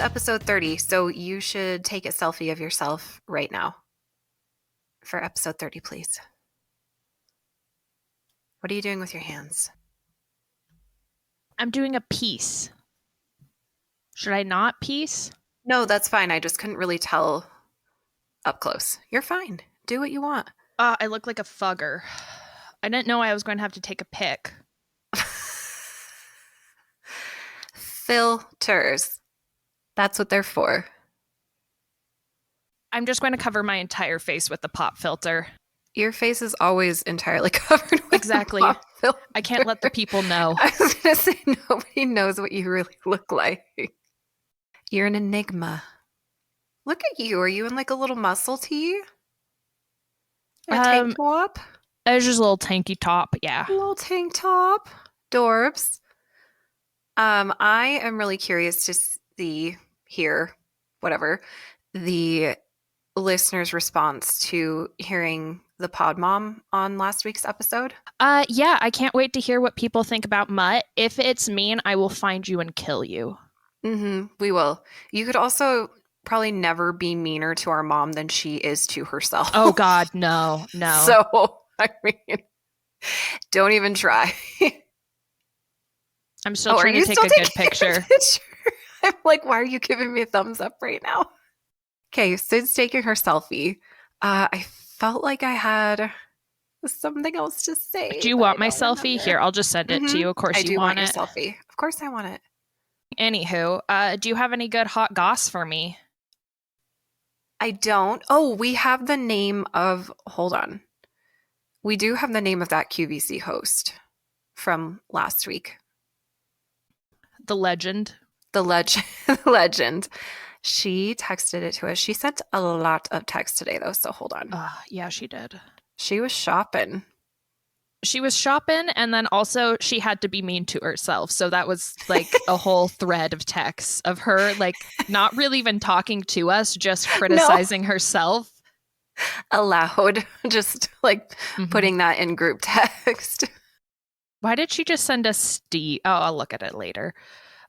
episode 30, so you should take a selfie of yourself right now for episode 30, please. What are you doing with your hands? I'm doing a piece. Should I not piece? No, that's fine. I just couldn't really tell up close. You're fine. Do what you want. I look like a fugger. I didn't know I was going to have to take a pic. Filters. That's what they're for. I'm just going to cover my entire face with the pop filter. Your face is always entirely covered with Exactly. the pop filter. I can't let the people know. I was going to say, nobody knows what you really look like. You're an enigma. Look at you. Are you in like a little muscle tee? A tank top? It's just a little tanky top, yeah. A little tank top. Dorbs. I am really curious to hear the listener's response to hearing the pod mom on last week's episode. Yeah, I can't wait to hear what people think about Mutt. If it's mean, I will find you and kill you. We will. You could also probably never be meaner to our mom than she is to herself. Oh God, no. So, I mean, don't even try. I'm still trying to take a good picture. I'm like, why are you giving me a thumbs up right now? Okay, Sid's taking her selfie. I felt like I had something else to say. Do you want my selfie? Here, I'll just send it to you. Of course I do want it. your selfie. Of course I want it. Anywho, do you have any good hot goss for me? I don't. Oh, we have the name of... Hold on. We do have the name of that QVC host from last week. The legend. The legend. She texted it to us. She sent a lot of text today, though, so hold on. Yeah, she did. She was shopping. And then also she had to be mean to herself. So that was like a whole thread of texts of her, like, not really even talking to us, just criticizing herself. Aloud. Just like putting that in group text. Why did she just send us Steve? Oh, I'll look at it later.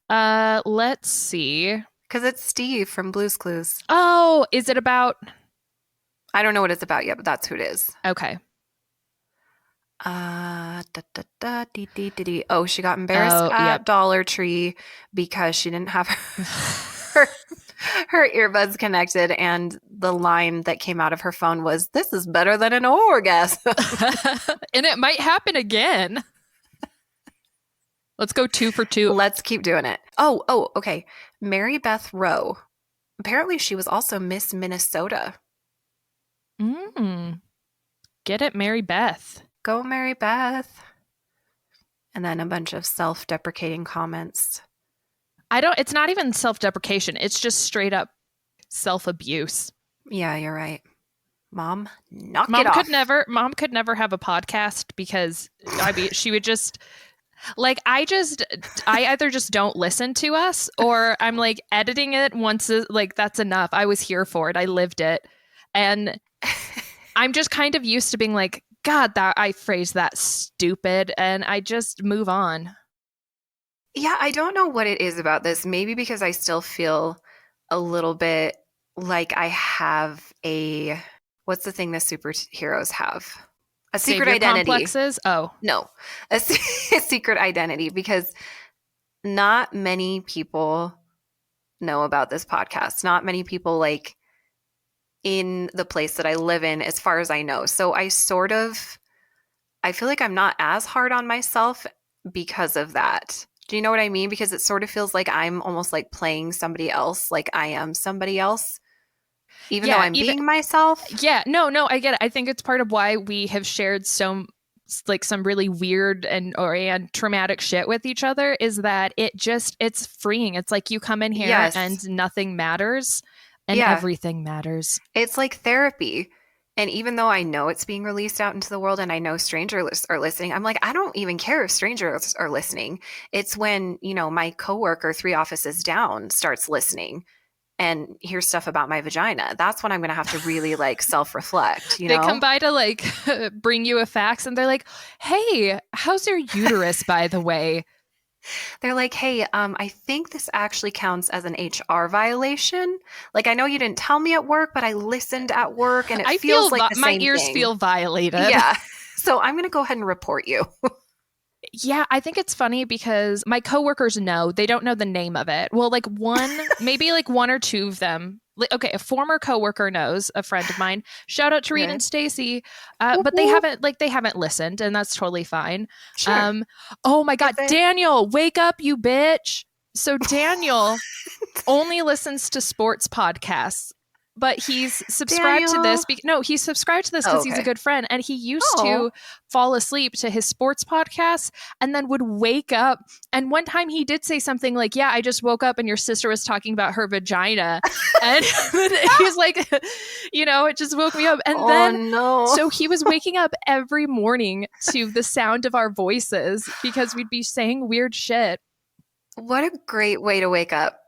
Let's see. Because it's Steve from Blue's Clues. Oh, is it about... I don't know what it's about yet, but that's who it is. Okay. Oh, she got embarrassed at Dollar Tree because she didn't have her earbuds connected, and the line that came out of her phone was, "This is better than an orgasm." And it might happen again. Let's go 2 for 2. Let's keep doing it. Oh, okay. Mary Beth Rowe. Apparently she was also Miss Minnesota. Get it, Mary Beth. Go, Mary Beth. And then a bunch of self-deprecating comments. It's not even self-deprecation. It's just straight up self-abuse. Yeah, you're right. Mom, knock it off. Mom could never have a podcast because she would just... Like, I either just don't listen to us, or I'm like editing it once, like, that's enough. I was here for it. I lived it. And I'm just kind of used to being like, God, that I phrased that stupid, and I just move on. Yeah, I don't know what it is about this. Maybe because I still feel a little bit like I have what's the thing the superheroes have? A secret identity. Complexes? Oh. No, a secret identity, because not many people know about this podcast. Not many people, like, in the place that I live in, as far as I know. So I feel like I'm not as hard on myself because of that. Do you know what I mean? Because it sort of feels like I'm almost like playing somebody else, like I am somebody else. Even though I'm being myself? Yeah, no, I get it. I think it's part of why we have shared some really weird and traumatic shit with each other, is that it's freeing. It's like you come in here and nothing matters and everything matters. It's like therapy. And even though I know it's being released out into the world and I know strangers are listening, I'm like, I don't even care if strangers are listening. It's when, my coworker 3 offices down starts listening and hear stuff about my vagina. That's when I'm going to have to really like self-reflect, They come by to like bring you a fax and they're like, hey, how's your uterus, by the way? They're like, hey, I think this actually counts as an HR violation. Like, I know you didn't tell me at work, but I listened at work and it I feels feel like the my same ears thing. feel violated. Yeah. So I'm going to go ahead and report you. Yeah, I think it's funny because my coworkers know, they don't know the name of it. Well, like maybe like one or two of them. Okay, a former coworker knows, a friend of mine. Shout out to Reed Okay. and Stacy. Whoop, But they whoop. haven't listened, and that's totally fine. Sure. Oh my God, Get it? Daniel, wake up, you bitch. So Daniel only listens to sports podcasts, but he's subscribed to Daniel. this. He's subscribed to this because he's a Okay. good friend, and he used Oh. to fall asleep to his sports podcasts and then would wake up. And one time he did say something like, yeah, I just woke up and your sister was talking about her vagina. And he's like, it just woke me up. And then, no. so he was waking up every morning to the sound of our voices because we'd be saying weird shit. What a great way to wake up.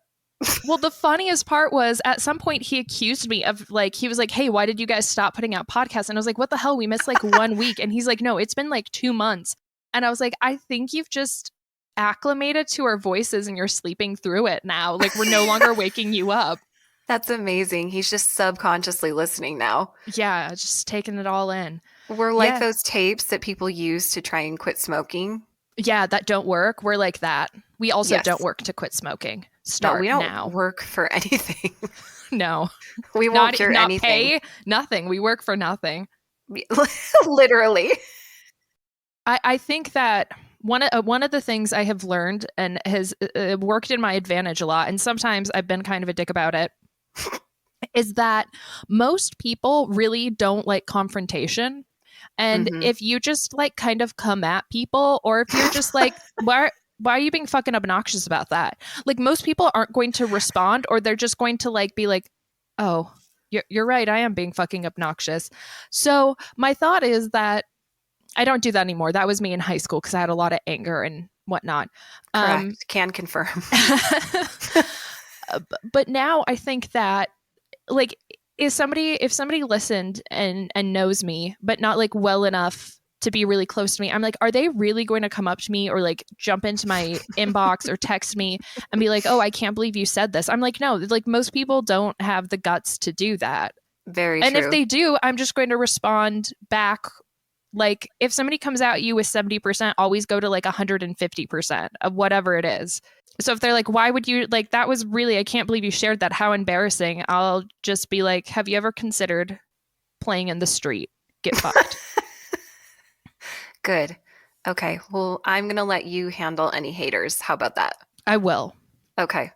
Well, the funniest part was at some point he accused me of he was like, hey, why did you guys stop putting out podcasts? And I was like, what the hell? We missed like 1 week. And he's like, no, it's been like 2 months. And I was like, I think you've just acclimated to our voices and you're sleeping through it now. Like we're no longer waking you up. That's amazing. He's just subconsciously listening now. Yeah, just taking it all in. We're like those tapes that people use to try and quit smoking. Yeah, that don't work. We're like that. We also don't work to quit smoking. No, we don't work for anything. No. We won't cure not anything. Pay, nothing. We work for nothing. Literally. I think that one of the things I have learned and has worked in my advantage a lot, and sometimes I've been kind of a dick about it, is that most people really don't like confrontation. And if you just like kind of come at people, or if you're just like, why are you being fucking obnoxious about that? Like most people aren't going to respond, or they're just going to like be like, oh, you're right, I am being fucking obnoxious. So my thought is that I don't do that anymore. That was me in high school because I had a lot of anger and whatnot. Correct. Can confirm. But now I think that like if somebody listened and knows me, but not like well enough to be really close to me, I'm like, are they really going to come up to me or like jump into my inbox or text me and be like, oh, I can't believe you said this? I'm like, no, like most people don't have the guts to do that. Very true. And if they do, I'm just going to respond back. Like if somebody comes at you with 70%, always go to like 150% of whatever it is. So if they're like, why would you like, that was really, I can't believe you shared that. How embarrassing. I'll just be like, have you ever considered playing in the street? Get fucked. Good. Okay. Well, I'm going to let you handle any haters. How about that? I will. Okay.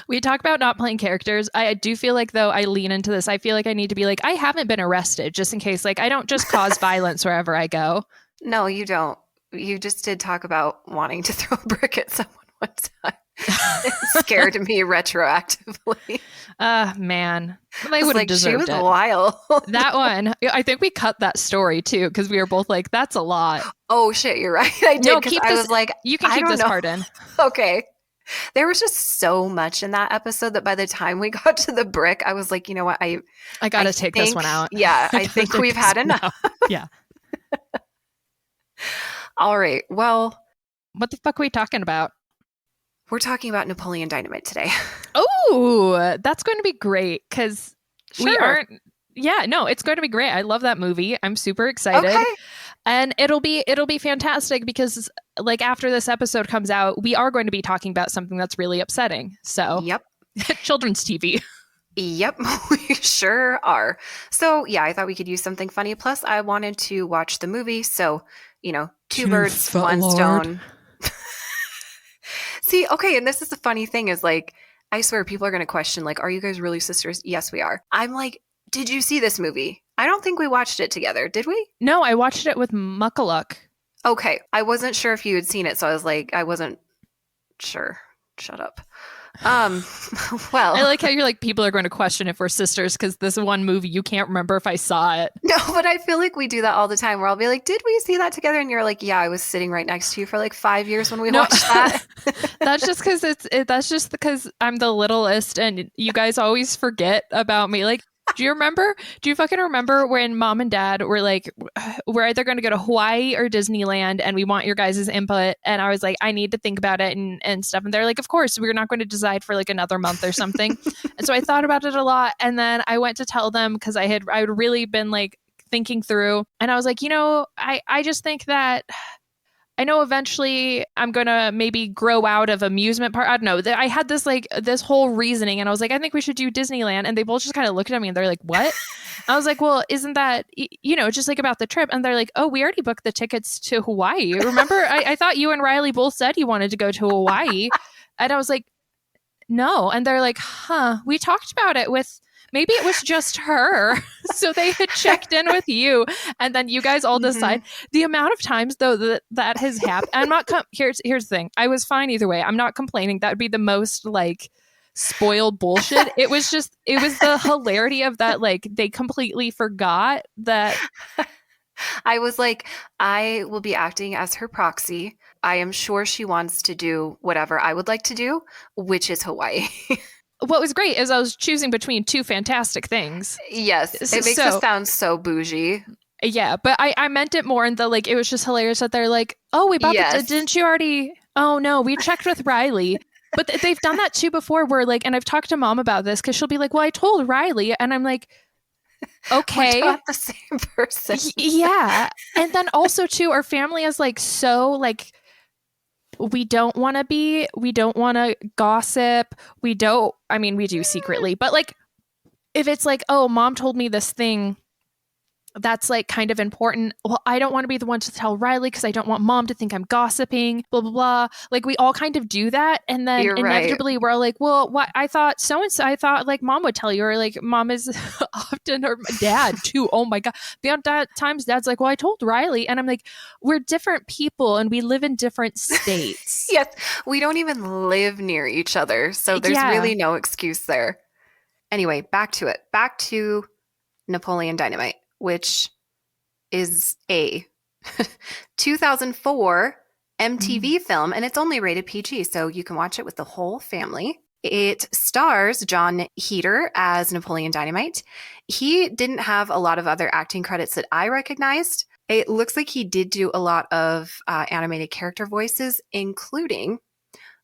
We talk about not playing characters. I do feel like, though, I lean into this. I feel like I need to be like, I haven't been arrested, just in case. Like, I don't just cause violence wherever I go. No, you don't. You just did talk about wanting to throw a brick at someone one time. It scared me retroactively. Man. I would have deserved it. She was wild. That one. I think we cut that story, too, because we were both like, that's a lot. Oh, shit. You're right. I did. No, keep this. I was like, you can keep this part in. Okay. There was just so much in that episode that by the time we got to the brick, I was like, you know what? I got to take this one out. Yeah, I think we've had enough. Yeah. All right. Well, what the fuck are we talking about? We're talking about Napoleon Dynamite today. Oh, that's going to be great because we aren't. Yeah, no, it's going to be great. I love that movie. I'm super excited. Okay. And it'll be fantastic because like after this episode comes out, we are going to be talking about something that's really upsetting. So, yep. Children's TV. Yep, we sure are. So, yeah, I thought we could use something funny. Plus, I wanted to watch the movie. So, two birds, one stone. See, okay, and this is the funny thing is like, I swear people are going to question like, are you guys really sisters? Yes, we are. I'm like, did you see this movie? I don't think we watched it together. Did we? No, I watched it with Muckaluk. Okay. I wasn't sure if you had seen it. So I was like, I wasn't sure. Shut up. Well. I like how you're like, people are going to question if we're sisters because this one movie, you can't remember if I saw it. No, but I feel like we do that all the time where I'll be like, did we see that together? And you're like, yeah, I was sitting right next to you for like 5 years when we watched that. That's just because that's just because I'm the littlest and you guys always forget about me. Like, Do you fucking remember when mom and dad were like, we're either going to go to Hawaii or Disneyland and we want your guys' input? And I was like, I need to think about it and stuff. And they're like, of course, we're not going to decide for like another month or something. And so I thought about it a lot. And then I went to tell them because I had really been like thinking through. And I was like, I just think that I know eventually I'm going to maybe grow out of amusement park. I don't know. I had this whole reasoning and I was like, I think we should do Disneyland. And they both just kind of looked at me and they're like, what? I was like, well, isn't that, just like about the trip? And they're like, oh, we already booked the tickets to Hawaii. Remember, I thought you and Riley both said you wanted to go to Hawaii. And I was like, no. And they're like, huh, we talked about it with, maybe it was just her. So they had checked in with you and then you guys all decide. The amount of times though that has happened. I'm not, here's the thing. I was fine either way. I'm not complaining. That would be the most like spoiled bullshit. It was the hilarity of that. Like they completely forgot that. I was like, I will be acting as her proxy. I am sure she wants to do whatever I would like to do, which is Hawaii. What was great is I was choosing between two fantastic things. Yes, it makes us sound so bougie. Yeah, but I meant it more in the like, it was just hilarious that they're like, oh, we bought didn't you already? Oh no, we checked with Riley. But they've done that too before where like, and I've talked to mom about this because she'll be like, well, I told Riley. And I'm like, okay. We're not the same person. Yeah. And then also too, our family is like, so like, we don't want to gossip. We do secretly, but like, if it's like, oh, mom told me this thing that's like kind of important. Well, I don't want to be the one to tell Riley because I don't want mom to think I'm gossiping, blah, blah, blah. Like we all kind of do that. And then inevitably we're like, well, what I thought so-and-so, I thought like mom would tell you, or like mom is often, or dad too. Oh my God. The times dad's like, well, I told Riley. And I'm like, we're different people and we live in different states. Yes. We don't even live near each other. So there's really no excuse there. Anyway, back to it. Back to Napoleon Dynamite, which is a 2004 MTV film, and it's only rated PG, so you can watch it with the whole family. It stars John Heder as Napoleon Dynamite. He didn't have a lot of other acting credits that I recognized. It looks like he did do a lot of animated character voices, including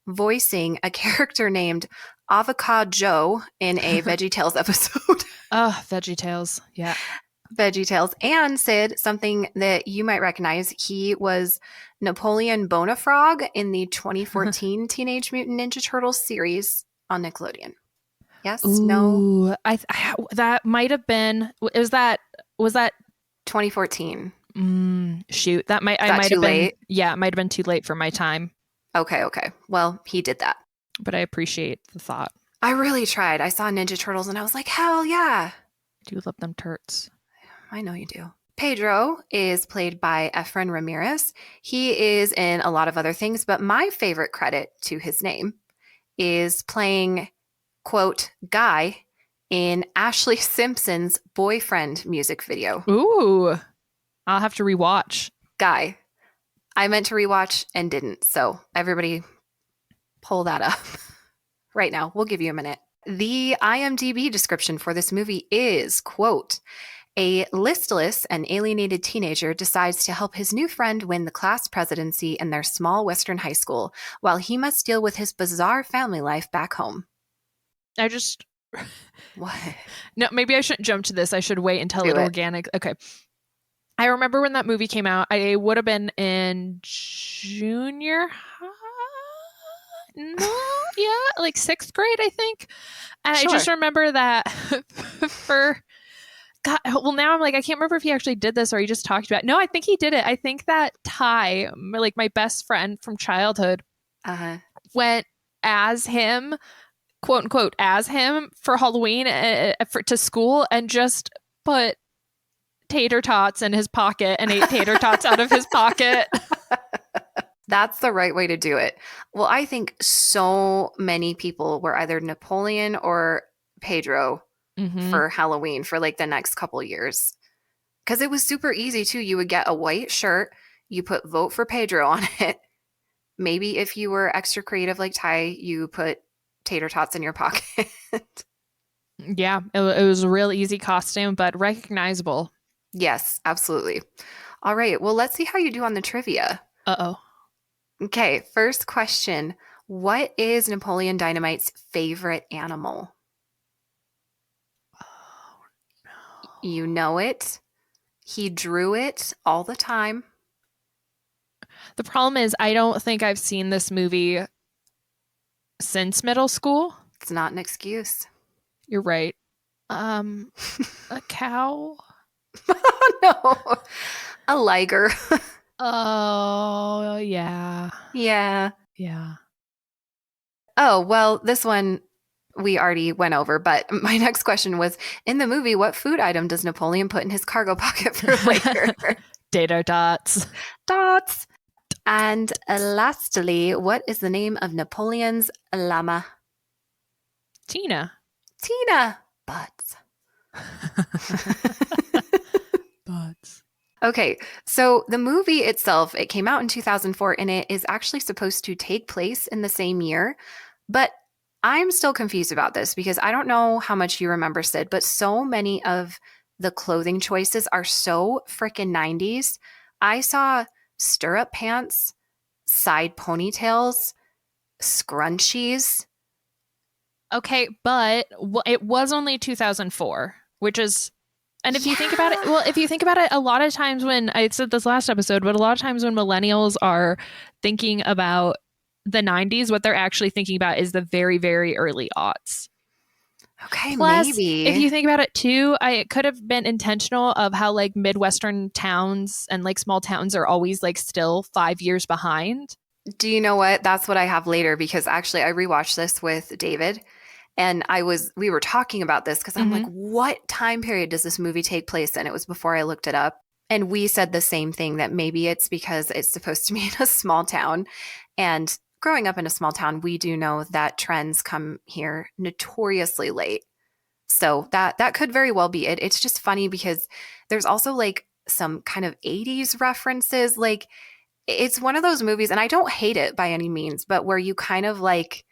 voicing a character named Avocado Joe in a VeggieTales episode. Oh, VeggieTales. Yeah. VeggieTales. And Sid, something that you might recognize, he was Napoleon Bonafrog in the 2014 Teenage Mutant Ninja Turtles series on Nickelodeon. Yes? Ooh, no? I that might have been, was that 2014? Shoot. That might, Is that I might too have been, late? Yeah, it might have been too late for my time. Okay. Well, he did that. But I appreciate the thought. I really tried. I saw Ninja Turtles and I was like, hell yeah. I do love them turts. I know you do. Pedro is played by Efren Ramirez. He is in a lot of other things, but my favorite credit to his name is playing, quote, Guy in Ashley Simpson's Boyfriend music video. Ooh, I'll have to rewatch. Guy. I meant to rewatch and didn't, so everybody pull that up right now. We'll give you a minute. The IMDb description for this movie is, quote, a listless and alienated teenager decides to help his new friend win the class presidency in their small Western high school while he must deal with his bizarre family life back home. What? No, maybe I shouldn't jump to this. I should wait until it's organic. Okay. I remember when that movie came out, I would have been in junior high. No, yeah, like 6th grade, I think. And sure. I just remember that God, well, now I'm like, I can't remember if he actually did this or he just talked about it. No, I think he did it. I think that Ty, like my best friend from childhood, went as him, quote unquote, as him for Halloween to school and just put tater tots in his pocket and ate tater tots out of his pocket. That's the right way to do it. Well, I think so many people were either Napoleon or Pedro for Halloween for like the next couple years. Because it was super easy too. You would get a white shirt, you put vote for Pedro on it. Maybe if you were extra creative like Ty, you put tater tots in your pocket. Yeah, it was a real easy costume, but recognizable. Yes, absolutely. All right. Well, let's see how you do on the trivia. Uh-oh. Okay, first question. What is Napoleon Dynamite's favorite animal? Oh, You no. know it. He drew it all the time. The problem is I don't think I've seen this movie since middle school. It's not an excuse. You're right. Um, a cow? No, a liger. Oh, yeah. Yeah. Yeah. Oh, well, this one we already went over, but my next question was in the movie, what food item does Napoleon put in his cargo pocket for later? Data dots. Dots. And lastly, what is the name of Napoleon's llama? Tina. Tina. Butts. Butts. Okay, so the movie itself, it came out in 2004 and it is actually supposed to take place in the same year. But I'm still confused about this because I don't know how much you remember, Sid, but so many of the clothing choices are so freaking 90s. I saw stirrup pants, side ponytails, scrunchies. Okay, but it was only 2004, which is, and if you think about it, Yeah. well, if you think about it, a lot of times when I said this last episode, but a lot of times when millennials are thinking about the 90s, what they're actually thinking about is the very, very early aughts. Okay, Plus, if maybe. you think about it too, it could have been intentional of how like Midwestern towns and like small towns are always like still 5 years behind. Do you know what? That's what I have later because actually I rewatched this with David and we were talking about this because I'm like, Hmm. what time period does this movie take place in? It was before I looked it up. And we said the same thing that maybe it's because it's supposed to be in a small town. And growing up in a small town, we do know that trends come here notoriously late. So that could very well be it. It's just funny because there's also like some kind of 80s references. Like it's one of those movies, and I don't hate it by any means, but where you kind of like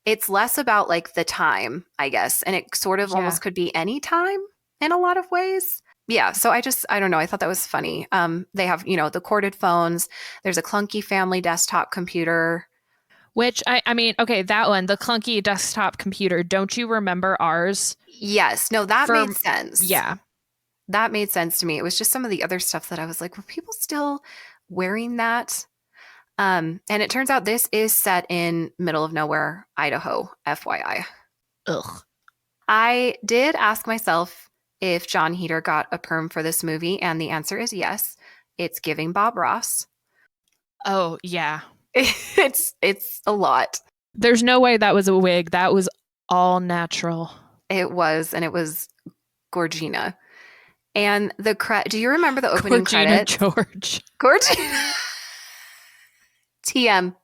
it's less about like the time, I guess, and it sort of Yeah. almost could be any time in a lot of ways. Yeah, so I don't know. I thought that was funny. They have, the corded phones. There's a clunky family desktop computer. Which I mean, okay, that one, the clunky desktop computer. Don't you remember ours? Yes, no, that For made sense. yeah. That made sense to me. It was just some of the other stuff that I was like, were people still wearing that? And it turns out this is set in middle of nowhere, Idaho, FYI. Ugh. I did ask myself if John Heater got a perm for this movie, and the answer is yes. It's giving Bob Ross. Oh, yeah. It's a lot. There's no way that was a wig. That was all natural. It was, and it was Gorgina. And do you remember the opening Georgina credits? George. Gorgina. TM.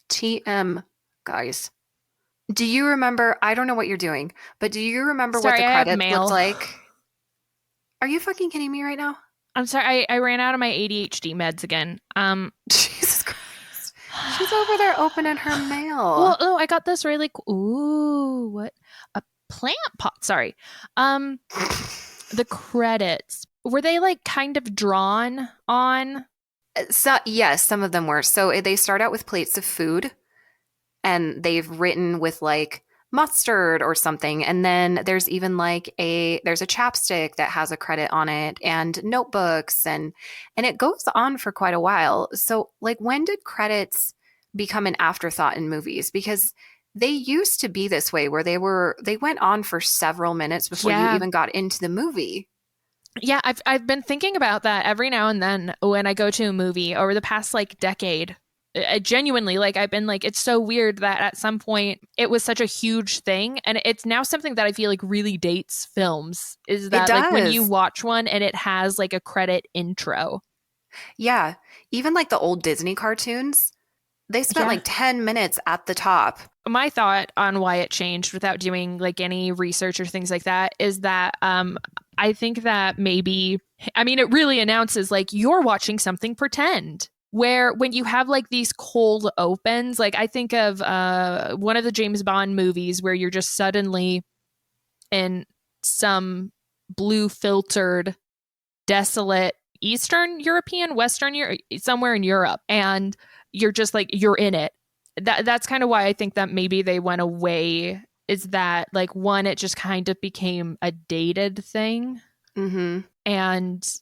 TM, guys. Do you remember? I don't know what you're doing, but do you remember what Sorry, the I have credits looked mail. like? Are you fucking kidding me right now? I'm sorry, I ran out of my ADHD meds again. Jesus Christ. She's over there opening her mail. Well, oh, I got this really cool. Ooh, what? A plant pot. Sorry. The credits. Were they like kind of drawn on? So, yes, some of them were. So they start out with plates of food and they've written with like mustard or something. And then there's even like there's a chapstick that has a credit on it and notebooks and it goes on for quite a while. So like when did credits become an afterthought in movies? Because they used to be this way where they went on for several minutes before you Yeah. even got into the movie. Yeah, I've been thinking about that every now and then when I go to a movie over the past like decade. Genuinely, like I've been like, it's so weird that at some point it was such a huge thing, and it's now something that I feel like really dates films. Is It that like when you does. watch one and it has like a credit intro? Yeah. Even like the old Disney cartoons, they spent Yeah. like 10 minutes at the top. My thought on why it changed without doing like any research or things like that is that I think that maybe, I mean, it really announces like you're watching something pretend. Where when you have like these cold opens, like I think of one of the James Bond movies where you're just suddenly in some blue filtered, desolate Eastern European, Western Europe, somewhere in Europe, and you're just like you're in it. That's kind of why I think that maybe they went away. Is that like one, it just kind of became a dated thing, and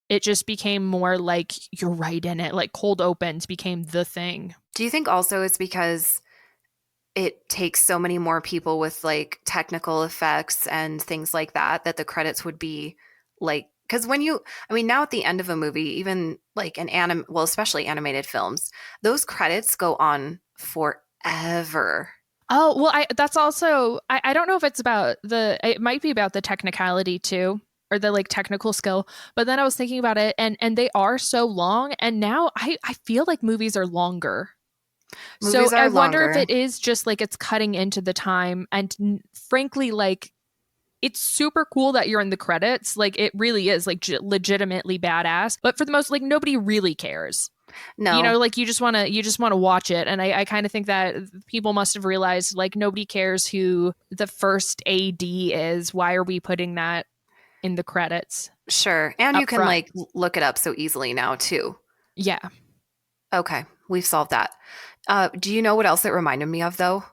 it just became more like you're right in it. Like cold opens became the thing. Do you think also it's because it takes so many more people with like technical effects and things like that that the credits would be like, because now at the end of a movie, even like especially animated films, those credits go on forever. Oh, well, that's also, I don't know if it might be about the technicality too, or the like technical skill. But then I was thinking about it, and they are so long. And now I feel like movies are longer. Movies So are I wonder if longer. it is just like it's cutting into the time. And frankly, like it's super cool that you're in the credits. Like it really is like legitimately badass. But for the most, like nobody really cares. No, Like you just want to watch it. And I kind of think that people must have realized like nobody cares who the first AD is. Why are we putting that in the credits sure. And you up can front? like look it up so easily now too. Yeah. Okay, we've solved that. Do you know what else it reminded me of though?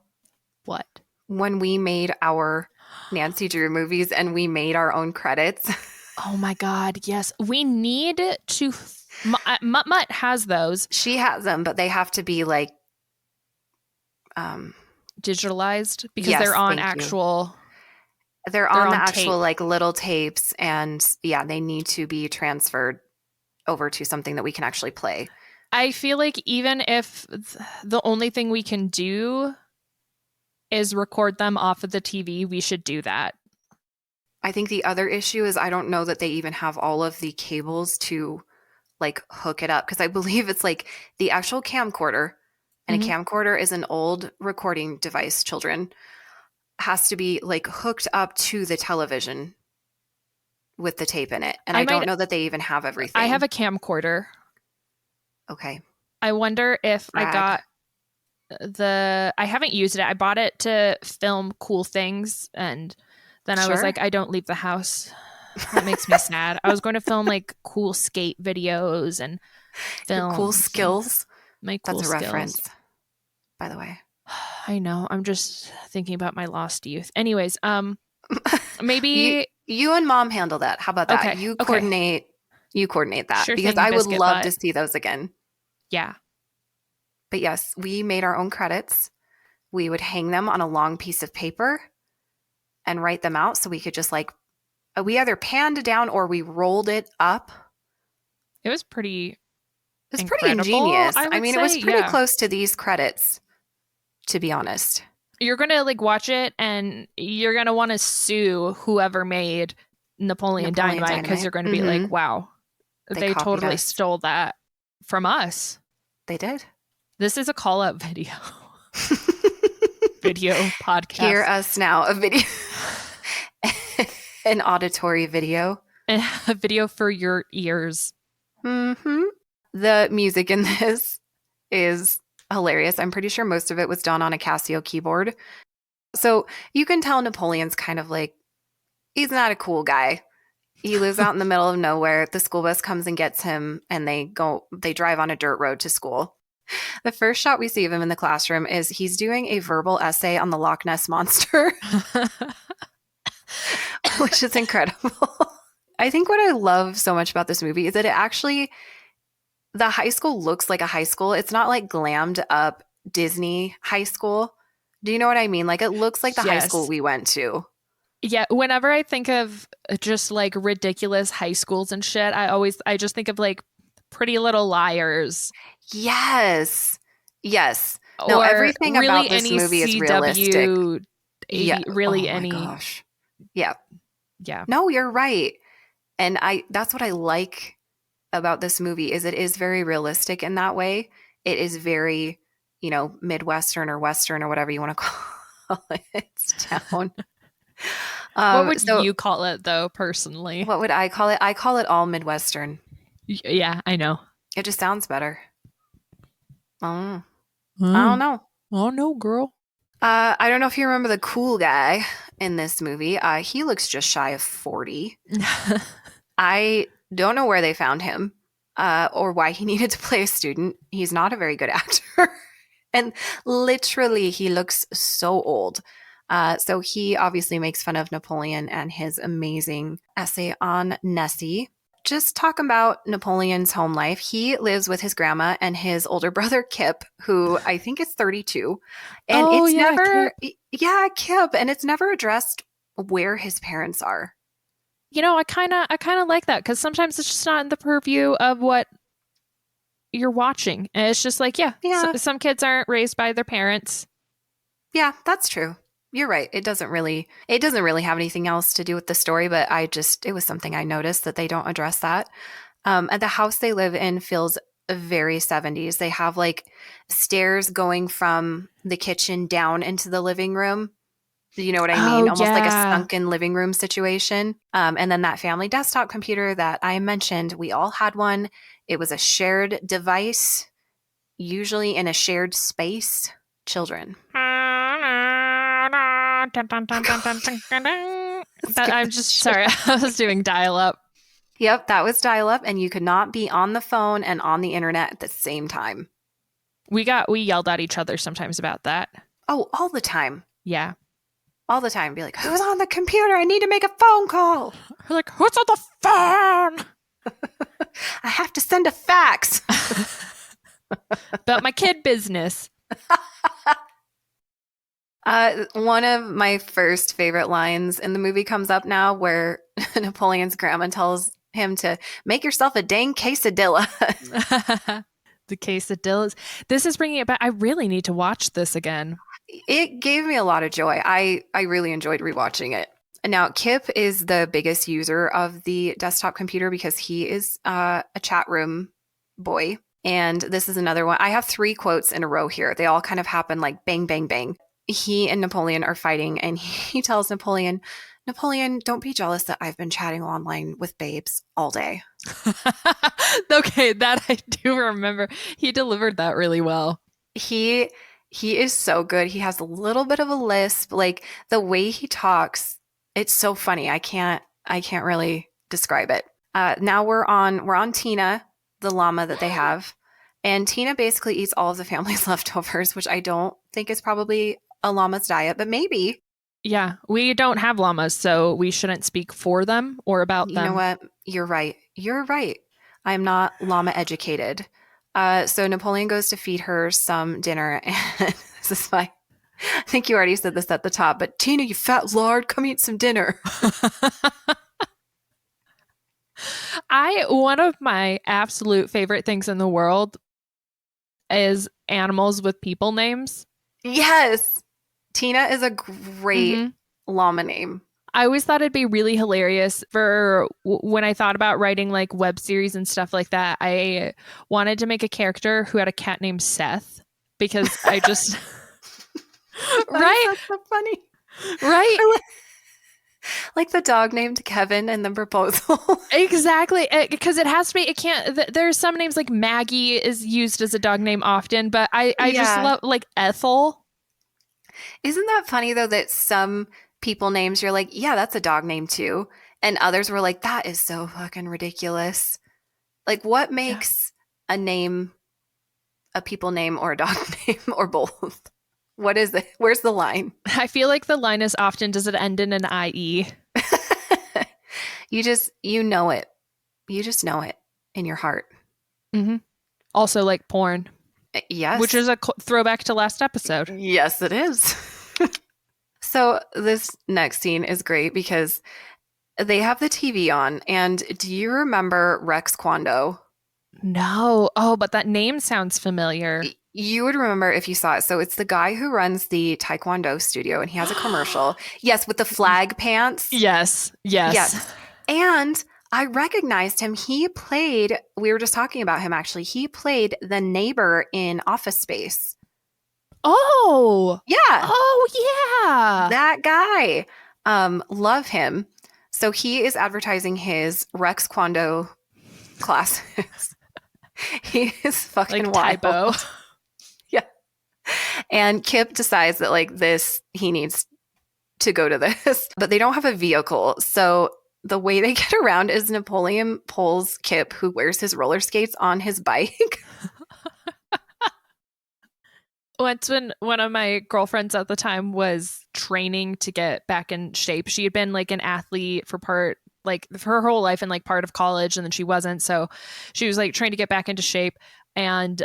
What? When we made our Nancy Drew movies and we made our own credits. Oh my God. Yes. We need to. Mutt Mutt has those She has them, but they have to be like, digitalized because yes, thank you. They're they're on the on actual tape. like little tapes, and yeah, they need to be transferred over to something that we can actually play. I feel like even if the only thing we can do is record them off of the TV, we should do that. I think the other issue is I don't know that they even have all of the cables to like hook it up, because I believe it's like the actual camcorder, and a Mhm. camcorder is an old recording device, children, has to be like hooked up to the television with the tape in it. And I I don't might know that they even have I have everything. a camcorder. Okay. I wonder if I Rad. got I haven't used it. I bought it to film cool things, and then I was Sure. like, I don't leave the house. That makes me sad. I was going to film like cool skate videos and Your cool films and skills. my That's cool a skills. reference, by the way. I know. I'm just thinking about my lost youth. Anyways, you maybe you and mom handle that. How about that? okay. Okay. You coordinate that, Sure because thing, I would biscuit love butt. to see those again. Yeah. But yes, we made our own credits. We would hang them on a long piece of paper and write them out, so we could just like we either panned down or we rolled it up. It was pretty It was pretty incredible, ingenious. I I would mean, it was say. pretty Yeah. close to these credits, to be honest. You're going to like watch it and you're going to want to sue whoever made Napoleon Napoleon Dynamite because Dynamite. you're going to be like, wow, They they copied totally us. stole that from us. They did. This is a call out video. Video Hear podcast. us now, a video, an auditory video. A video for your ears. The music in this is hilarious. I'm pretty sure most of it was done on a Casio keyboard. So you can tell Napoleon's kind of like, he's not a cool guy. He lives out in the middle of nowhere. The school bus comes and gets him, and they drive on a dirt road to school. The first shot we see of him in the classroom is he's doing a verbal essay on the Loch Ness Monster, which is incredible. I think what I love so much about this movie is that the high school looks like a high school. It's not like glammed up Disney high school. Do you know what I mean? Like it looks like the high school Yes. we went to. Yeah, whenever I think of just like ridiculous high schools and shit, I just think of like Pretty Little Liars Yes. Yes. No, or everything about really this any movie is realistic. CW Yeah. really Oh my any. gosh. Yeah. Yeah. No, you're right. And that's what I like about this movie is it is very realistic in that way. It is very, Midwestern or Western or whatever you want to call it. It's town. What would So you call it though, personally? what would I call it? I call it all Midwestern. Yeah, I know. It just sounds better. I don't Oh, know. oh no, girl. I don't know if you remember the cool guy in this movie. He looks just shy of 40. I don't know where they found him or why he needed to play a student. He's not a very good actor. And literally, he looks so old. So he obviously makes fun of Napoleon and his amazing essay on Nessie. Just talk about Napoleon's home life. He lives with his grandma and his older brother, Kip, who I think is 32. And Oh, it's yeah, never, Kip. yeah, Kip. And it's never addressed where his parents are. I kind of like that because sometimes it's just not in the purview of what you're watching. And it's just like, yeah, Yeah, some kids aren't raised by their parents. yeah, that's true. You're right. It doesn't really have anything else to do with the story, but it was something I noticed that they don't address that. And the house they live in feels very 70s. They have like stairs going from the kitchen down into the living room. You know what I mean? Oh, Almost like a yeah. sunken living room situation. And then that family desktop computer that I mentioned, we all had one. It was a shared device, usually in a shared space. Children. I'm just sorry. I was doing dial up. Yep, that was dial up, and you could not be on the phone and on the internet at the same time. We yelled at each other sometimes about that. Oh, all the time. Yeah. All the time. Be like, who's on the computer? I need to make a phone call. We're like, who's on the phone? I have to send a fax. About my kid business. One of my first favorite lines in the movie comes up now where Napoleon's grandma tells him to make yourself a dang quesadilla. The quesadillas. This is bringing it back. I really need to watch this again. It gave me a lot of joy. I really enjoyed rewatching it. Now, Kip is the biggest user of the desktop computer because he is a chat room boy. And this is another one. I have 3 quotes in a row here. They all kind of happen like bang, bang, bang. He and Napoleon are fighting, and he tells Napoleon, Napoleon, don't be jealous that I've been chatting online with babes all day. Okay, that I do remember. He delivered that really well. He is so good. He has a little bit of a lisp. Like the way he talks, it's so funny. I can't really describe it. Now we're on Tina, the llama that they have. And Tina basically eats all of the family's leftovers, which I don't think is probably a llama's diet, but maybe. Yeah, we don't have llamas, so we shouldn't speak for them or about You know them. what? You're right. You're right. I'm not llama educated. So Napoleon goes to feed her some dinner, and this is my. I think you already said this at the top, but Tina, you fat lard, come eat some dinner. One of my absolute favorite things in the world is animals with people names. Yes, Tina is a great hmm llama name. I always thought it'd be really hilarious for when I thought about writing like web series and stuff like that. I wanted to make a character who had a cat named Seth because I just right, That's so funny. right. Like the dog named Kevin in the proposal. Exactly, because it has to be. It can't. There's some names like Maggie is used as a dog name often, but I just Yeah. love like Ethel. Isn't that funny though that some people names you're like, yeah, that's a dog name too. And others were like, that is so fucking ridiculous. Like what Yeah. makes a name a people name or a dog name or both? What is it? Where's the line? I feel like the line is often does it end in an IE? You know it. You just know it in your heart. hmm Also like porn, which Yes. is a throwback to last episode. Yes, it is. So this next scene is great because they have the TV on. And do you remember Rex Kwando? No. Oh, but that name sounds familiar. You would remember if you saw it. So it's the guy who runs the Taekwondo studio and he has a commercial. Yes, with the flag pants. Yes. Yes. Yes. And I recognized him. We were just talking about him actually. He played the neighbor in Office Space. Oh. Yeah, Oh yeah. that guy. Love him. So he is advertising his Rex Kwando classes. He is fucking Like wild. typo. Yeah. And Kip decides that like he needs to go to this, but they don't have a vehicle. So the way they get around is Napoleon pulls Kip, who wears his roller skates, on his bike. Once when one of my girlfriends at the time was training to get back in shape, she had been like an athlete for her whole life and like part of college, and then she wasn't. So she was like trying to get back into shape. And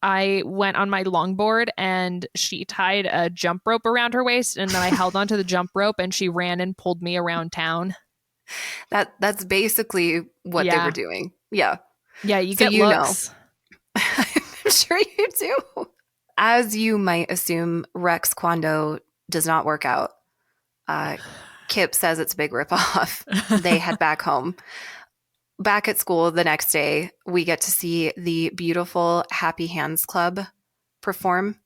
I went on my longboard and she tied a jump rope around her waist, and then I held onto the jump rope and she ran and pulled me around town. That's basically what they were doing. Yeah. Yeah, you get looks. I'm sure you do. As you might assume, Rex Kwando does not work out. Kip says it's a big ripoff. They head back home. Back at school the next day, we get to see the beautiful Happy Hands Club perform.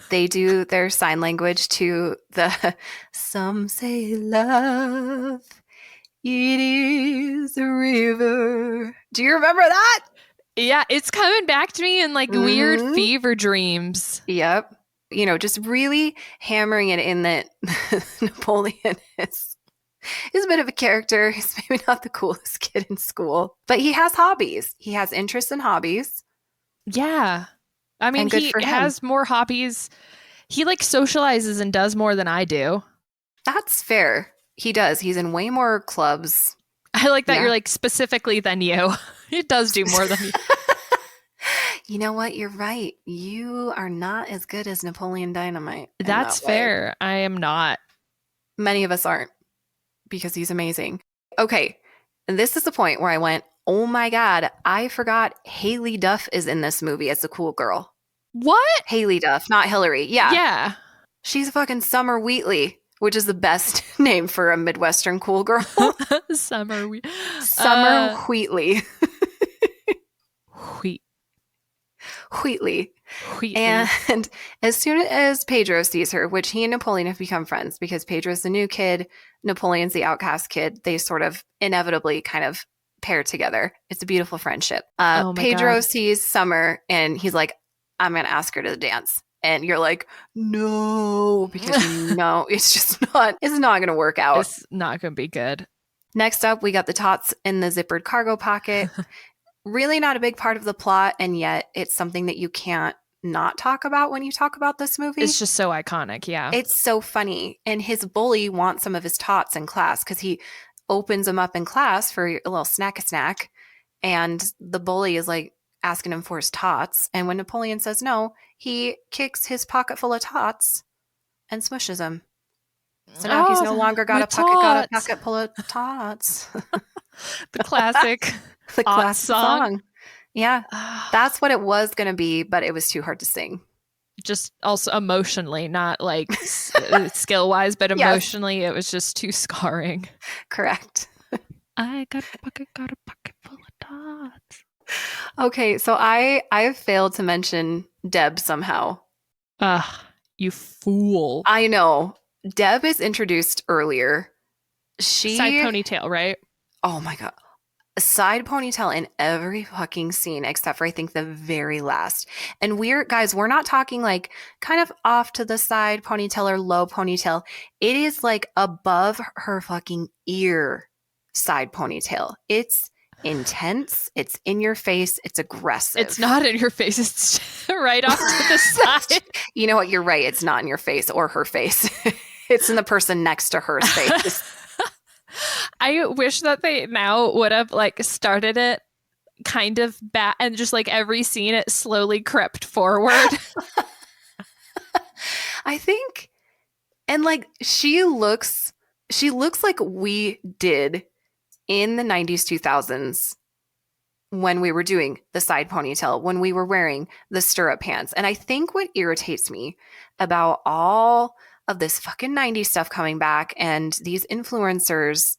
They do their sign language to the "Some say love, it is a river." Do you remember that? Yeah, it's coming back to me in like weird fever dreams. Yep. Just really hammering it in that Napoleon is a bit of a character. He's maybe not the coolest kid in school, but he has hobbies. He has interests and hobbies. Yeah. I mean, he has more hobbies. He like socializes and does more than I do. That's fair. He does. He's in way more clubs. I like that you're like specifically than you. He does do more than you. You know what? You're right. You are not as good as Napoleon Dynamite. That's fair. I am not. Many of us aren't, because he's amazing. Okay. This is the point where I went, oh my God, I forgot Haley Duff is in this movie as the cool girl. What? Haley Duff, not Hillary. Yeah. Yeah. She's fucking Summer Wheatley, which is the best name for a Midwestern cool girl. Summer Wheatley. Wheatley. And as soon as Pedro sees her, which he and Napoleon have become friends because Pedro's the new kid, Napoleon's the outcast kid, they sort of inevitably kind of pair together. It's a beautiful friendship. Pedro sees Summer and he's like, I'm going to ask her to dance. And you're like, no, because it's not going to work out. It's not going to be good. Next up, we got the tots in the zippered cargo pocket. Really not a big part of the plot, and yet it's something that you can't not talk about when you talk about this movie. It's just so iconic, yeah. It's so funny. And his bully wants some of his tots in class because he opens them up in class for a little snack. And the bully is like asking him for his tots. And when Napoleon says no, he kicks his pocket full of tots and smushes him. So now he's no longer got a pocket full of tots. The classic. The classic song. Yeah. That's what it was going to be, but it was too hard to sing. Just also emotionally, not like skill-wise, but emotionally, it was just too scarring. Correct. I got a pocket full of tots. Okay, so I've failed to mention Deb somehow. You fool. I know. Deb is introduced earlier. Side ponytail, right? Oh my God. A side ponytail in every fucking scene except for I think the very last. And we're not talking like kind of off to the side ponytail or low ponytail. It is like above her fucking ear side ponytail. It's intense. It's in your face. It's aggressive. It's not in your face. It's right off to the side. You know what? You're right. It's not in your face or her face. It's in the person next to her face. I wish that they now would have like started it kind of bad and just like every scene it slowly crept forward. I think, and like she looks like we did in the 90s, 2000s when we were doing the side ponytail, when we were wearing the stirrup pants. And I think what irritates me about all of this fucking 90s stuff coming back and these influencers,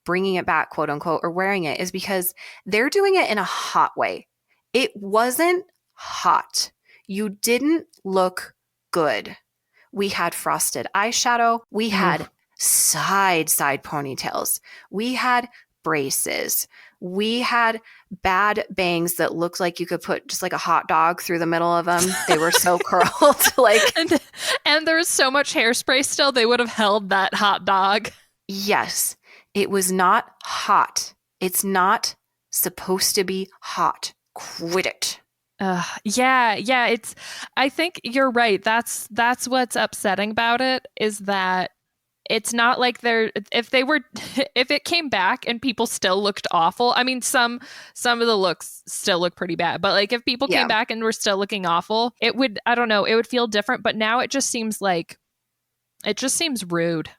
bringing it back, quote unquote, or wearing it is because they're doing it in a hot way. It wasn't hot. You didn't look good. We had frosted eyeshadow. We had side ponytails. We had braces. We had bad bangs that looked like you could put just like a hot dog through the middle of them. They were so curled. Like, and there was so much hairspray still, they would have held that hot dog. yes, it was not hot. It's not supposed to be hot. Quit it. Yeah. It's. I think you're right. That's what's upsetting about it, is that it's not like if it came back and people still looked awful. I mean, some of the looks still look pretty bad, but like if people came back and were still looking awful, it would, I don't know, it would feel different. But now it just seems rude.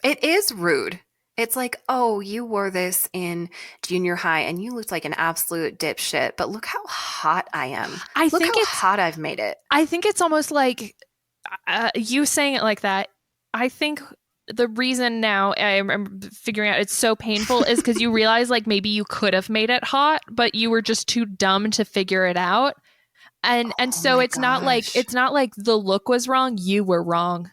It is rude. It's like, oh, you wore this in junior high and you looked like an absolute dipshit, but look how hot I am. Look how hot I've made it. I think it's almost like you saying it like that. I think the reason now I'm figuring out it's so painful is because you realize like maybe you could have made it hot, but you were just too dumb to figure it out. And so it's not like the look was wrong. You were wrong.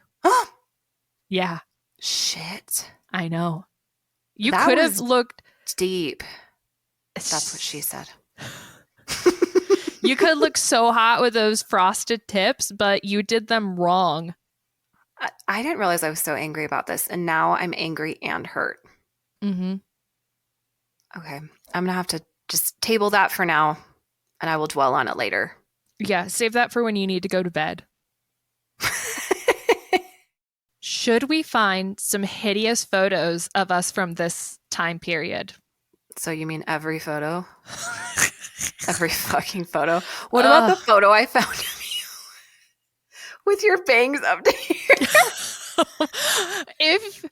Yeah. Shit. I know. You could have looked deep. That's what she said. You could look so hot with those frosted tips, but you did them wrong. I didn't realize I was so angry about this, and now I'm angry and hurt. Mm-hmm. Okay. I'm going to have to just table that for now, and I will dwell on it later. Yeah, save that for when you need to go to bed. Should we find some hideous photos of us from this time period? So you mean every photo? Every fucking photo? What about the photo I found of you with your bangs up to here? If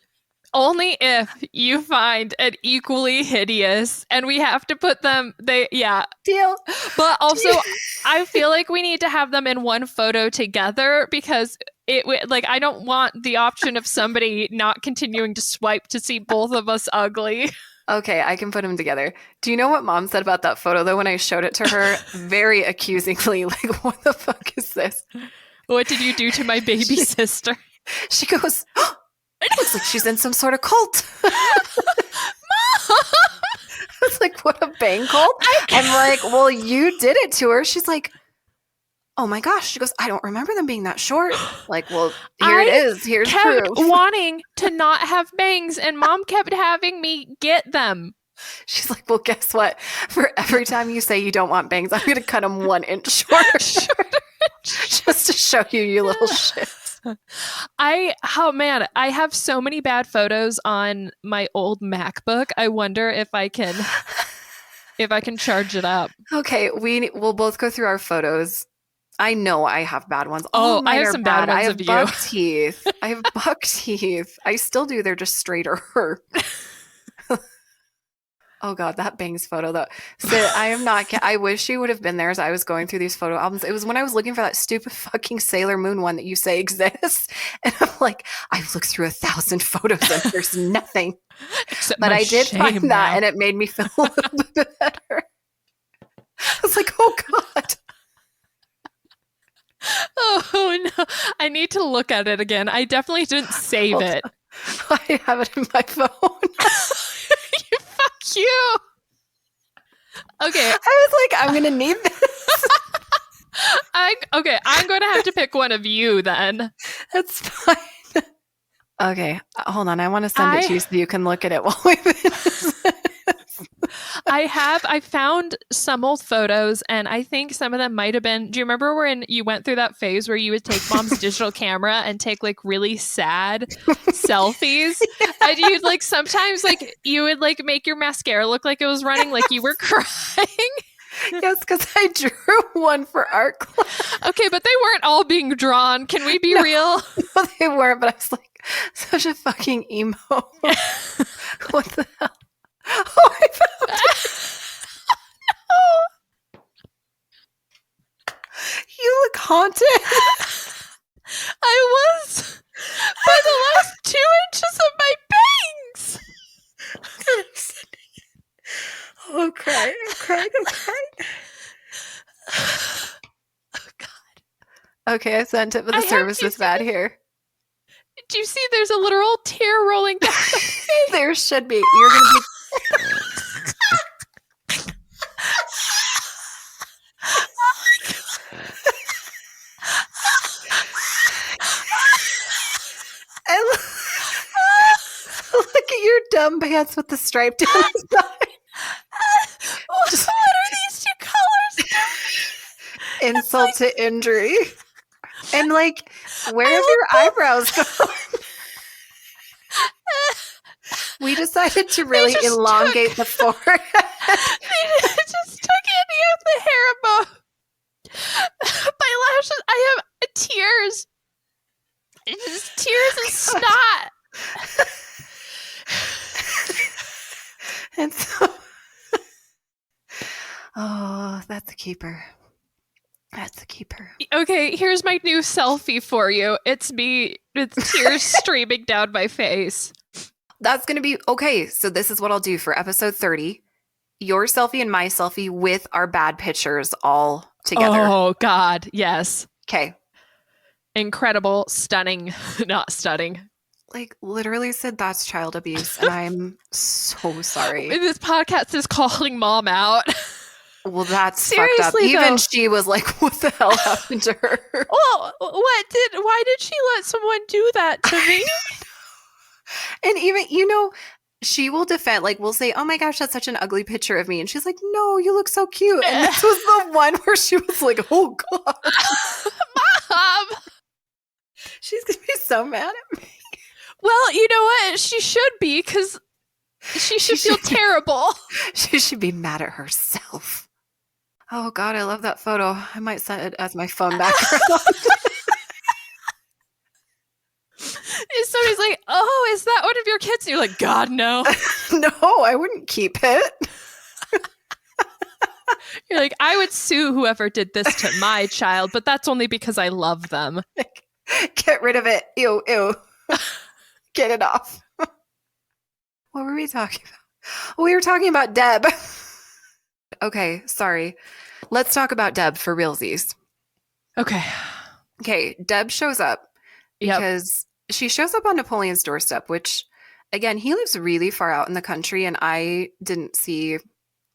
you find an equally hideous, and we have to put them, Deal. But also, I feel like we need to have them in one photo together, because I don't want the option of somebody not continuing to swipe to see both of us ugly. Okay, I can put them together. Do you know what Mom said about that photo, though, when I showed it to her? Very accusingly, like, what the fuck is this? What did you do to my baby sister? She goes, oh, it looks like she's in some sort of cult. Mom! I was like, what, a bang cult? I'm like, well, you did it to her. She's like, oh my gosh. She goes, I don't remember them being that short. Like, well, here it is. Here's proof. Wanting to not have bangs, and Mom kept having me get them. She's like, well, guess what? For every time you say you don't want bangs, I'm going to cut them 1 inch shorter. Just to show you, you little shit. I have so many bad photos on my old MacBook. I wonder if I can charge it up. Okay, we'll both go through our photos. I know I have bad ones. I have some bad ones of you. I have buck teeth. I have buck teeth. I still do. They're just straighter. Oh God, that bangs photo though. So I am not. I wish you would have been there as I was going through these photo albums. It was when I was looking for that stupid fucking Sailor Moon one that you say exists, and I'm like, I've looked through 1,000 photos and there's nothing. But I did find that, and it made me feel a little bit better. I was like, oh God. Oh no, I need to look at it again. I definitely didn't save it. I have it in my phone. Fuck you. Okay. I was like, I'm going to need this. I'm going to have to pick one of you then. That's fine. Okay, hold on. I want to send it to you so you can look at it while we've been I found some old photos, and I think some of them might have been. Do you remember when you went through that phase where you would take Mom's digital camera and take like really sad selfies? Yeah. And you'd like sometimes like you would like make your mascara look like it was running, like you were crying. Yes, because I drew one for art class. Okay, but they weren't all being drawn. Can we be real? No, they weren't, but I was like, such a fucking emo. What the hell? Oh, I found it. No. You look haunted. I was by the last 2 inches of my bangs. Oh, I'm crying. Oh, God. Okay, I sent it, but the service is bad here. Do you see there's a literal tear rolling down? There should be. You're going to be... your dumb pants with the stripe down the side. What are these two colors? Insult to injury. And like, where have your eyebrows gone? We decided to really elongate the forehead. They just took any of the hair above my lashes. I have tears. It's just tears and snot. And so, oh, that's a keeper. That's a keeper. Okay, here's my new selfie for you. It's me with tears streaming down my face. That's going to be, okay, so this is what I'll do for episode 30. Your selfie and my selfie with our bad pictures all together. Oh, God, yes. Okay. Incredible, stunning, not stunning. Like, literally said that's child abuse, and I'm so sorry. This podcast is calling mom out. Well, that's seriously, fucked up. Even she was like, what the hell happened to her? Well, why did she let someone do that to me? And even, you know, she will defend, like, we'll say, oh my gosh, that's such an ugly picture of me. And she's like, no, you look so cute. And this was the one where she was like, oh God. Mom! She's going to be so mad at me. Well, you know what? She should be, because she should feel terrible. She should be mad at herself. Oh God, I love that photo. I might set it as my phone background. Somebody's like, oh, is that one of your kids? And you're like, God, no. No, I wouldn't keep it. You're like, I would sue whoever did this to my child, but that's only because I love them. Get rid of it. Ew, ew. Get it off. What were we talking about? We were talking about Deb. Okay, sorry. Let's talk about Deb for realsies. Okay. Okay, Deb shows up because she shows up on Napoleon's doorstep, which, again, he lives really far out in the country, and I didn't see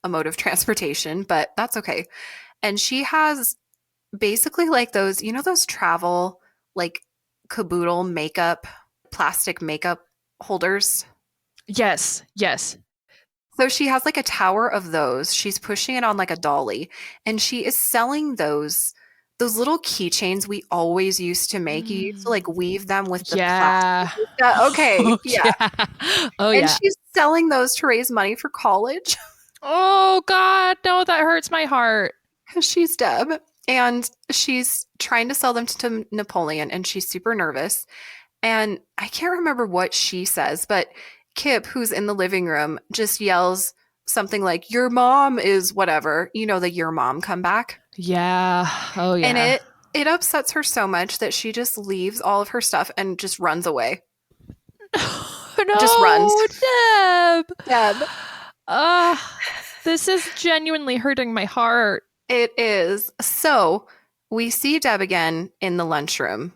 a mode of transportation, but that's okay. And she has basically like those, you know, those travel, like, caboodle makeup, plastic makeup holders? Yes, yes. So she has like a tower of those. She's pushing it on like a dolly, and she is selling those little keychains we always used to make. You used to like weave them with the plastic. Okay. Oh, Yeah. Oh, and yeah. she's selling those to raise money for college. Oh, God. No, that hurts my heart. Because she's Deb, and she's trying to sell them to Napoleon, and she's super nervous. And I can't remember what she says, but Kip, who's in the living room, just yells something like, your mom is whatever. You know, the your mom comeback. Yeah. Oh, yeah. And it upsets her so much that she just leaves all of her stuff and just runs away. No, just runs. Deb. This is genuinely hurting my heart. It is. So we see Deb again in the lunchroom.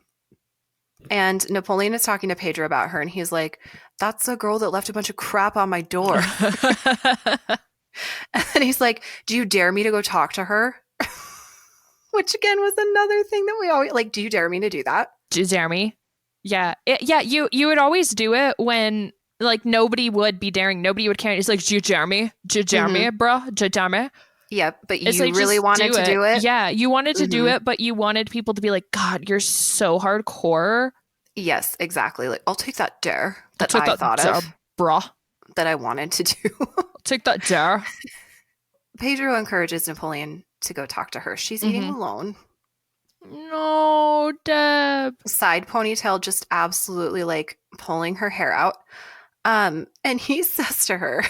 And Napoleon is talking to Pedro about her, and he's like, that's the girl that left a bunch of crap on my door. And he's like, do you dare me to go talk to her? Which again was another thing that we always like, do you dare me to do that? Do you dare me? Yeah. You would always do it when like nobody would be daring. Nobody would care. It's like, do you dare me? Do you dare me, bro? Do you dare me? Yep, but it's you like, really wanted to do it? Yeah, you wanted to do it, but you wanted people to be like, God, you're so hardcore. Yes, exactly. Like, I'll take that dare that I thought of, bruh. That I wanted to do. Take that dare. Pedro encourages Napoleon to go talk to her. She's eating alone. No, Deb. Side ponytail, just absolutely like pulling her hair out. And he says to her,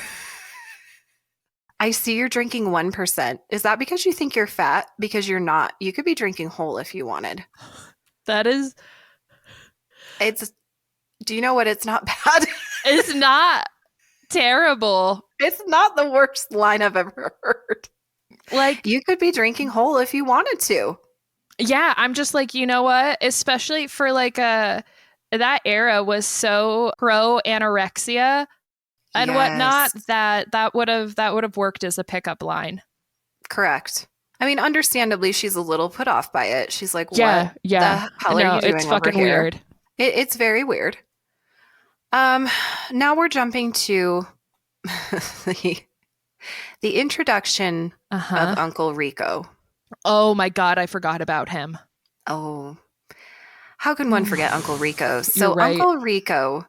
I see you're drinking 1%. Is that because you think you're fat? Because you're not. You could be drinking whole if you wanted. That is... Do you know what? It's not bad. It's not terrible. It's not the worst line I've ever heard. Like, you could be drinking whole if you wanted to. Yeah, I'm just like, you know what? Especially for like that era was so pro anorexia and whatnot that would have worked as a pickup line. Correct. I mean, understandably, she's a little put off by it. She's like, what the hell are you doing it's fucking over here? weird. It's very weird. Now we're jumping to the, the introduction of Uncle Rico. Oh my God, I forgot about him. Oh, how can one forget Uncle Rico? So You're right. Uncle Rico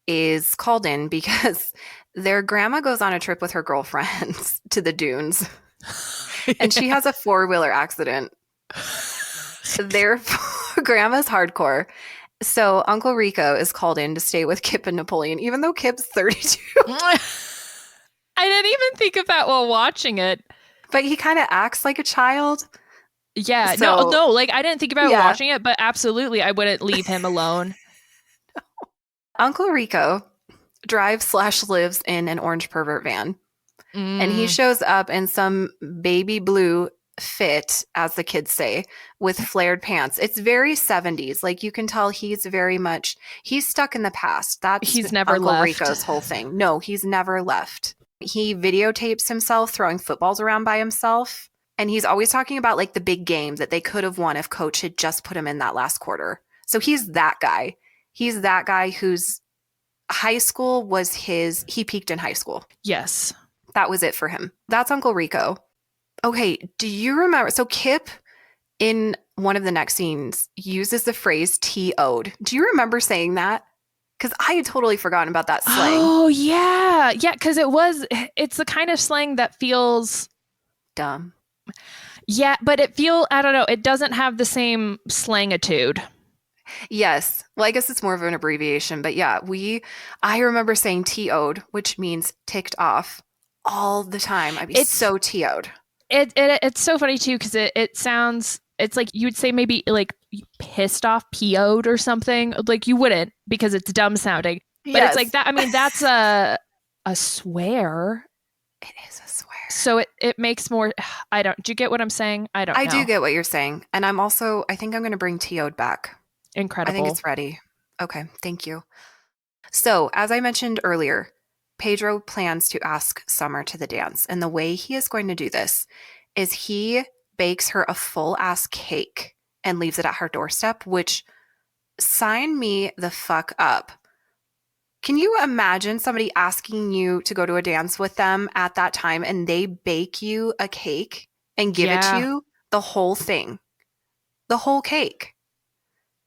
is called in because their grandma goes on a trip with her girlfriends to the dunes. And she has a 4-wheeler accident. Their grandma's hardcore. So Uncle Rico is called in to stay with Kip and Napoleon, even though Kip's 32. I didn't even think of that while watching it. But he kind of acts like a child. Yeah. So, no, like I didn't think about watching it, but absolutely I wouldn't leave him alone. Uncle Rico drives/lives in an orange pervert van. And he shows up in some baby blue fit, as the kids say, with flared pants. It's very 70s. Like you can tell he's stuck in the past. He's never Uncle left. Rico's whole thing. No, he's never left. He videotapes himself throwing footballs around by himself. And he's always talking about like the big game that they could have won if coach had just put him in that last quarter. So he's that guy. He's that guy whose high school was he peaked in high school. Yes. That was it for him. That's Uncle Rico. Okay, do you remember? So Kip, in one of the next scenes, uses the phrase T.O.'d. Do you remember saying that? Because I had totally forgotten about that slang. Oh, yeah. Yeah, because it's the kind of slang that feels... dumb. Yeah, but I don't know, it doesn't have the same slangitude. Yes. Well, I guess it's more of an abbreviation, but yeah, I remember saying T.O.'d, which means ticked off, all the time. I'd be so T.O.'d. It's so funny too, because it sounds, it's like you would say maybe like pissed off, PO'd or something. Like you wouldn't, because it's dumb sounding. But It's like that. I mean, that's a swear. It is a swear. So it makes more, do you get what I'm saying? I don't know. I do get what you're saying. And I think I'm going to bring T.O.'d back. Incredible. I think it's ready. Okay, thank you. So, as I mentioned earlier, Pedro plans to ask Summer to the dance. And the way he is going to do this is he bakes her a full-ass cake and leaves it at her doorstep, which, sign me the fuck up. Can you imagine somebody asking you to go to a dance with them at that time and they bake you a cake and give it to you? The whole thing. The whole cake.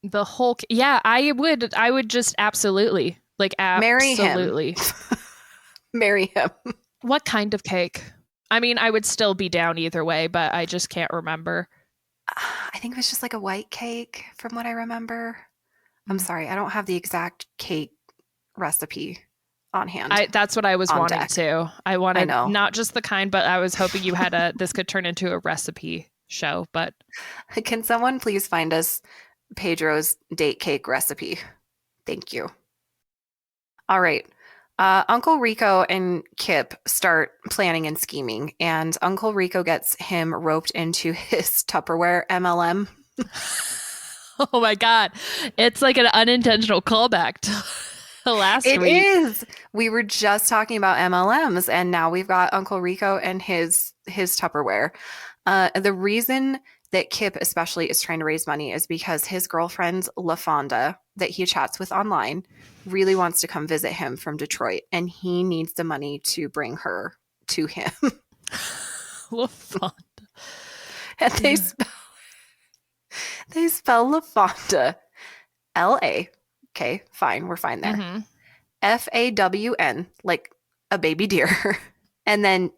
I would just absolutely, like, absolutely marry him. What kind of cake? I mean, I would still be down either way, but I just can't remember. I think it was just like a white cake from what I remember. I'm sorry, I don't have the exact cake recipe on hand. That's what I was wanting to. I wanted not just the kind, but I was hoping you had this could turn into a recipe show. But can someone please find us Pedro's date cake recipe? Thank you. All right. Uncle Rico and Kip start planning and scheming, and Uncle Rico gets him roped into his Tupperware MLM. Oh my God. It's like an unintentional callback to last week. It is. We were just talking about MLMs, and now we've got Uncle Rico and his Tupperware. The reason that Kip especially is trying to raise money is because his girlfriend, LaFonda, that he chats with online, really wants to come visit him from Detroit, and he needs the money to bring her to him. LaFonda. And they spell LaFonda L-A. Okay, fine. We're fine there. Mm-hmm. F-A-W-N, like a baby deer. And then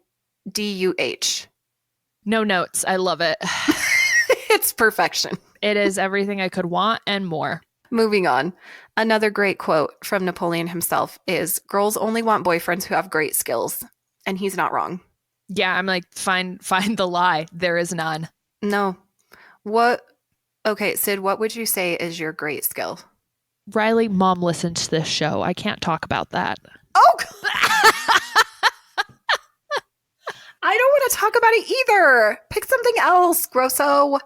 D-U-H. No notes. I love it. It's perfection. It is everything I could want and more. Moving on. Another great quote from Napoleon himself is, "Girls only want boyfriends who have great skills." And he's not wrong. Yeah, I'm like, find the lie. There is none. No. Okay, Sid, what would you say is your great skill? Riley, Mom listens to this show. I can't talk about that. Oh, I don't want to talk about it either. Pick something else, Grosso.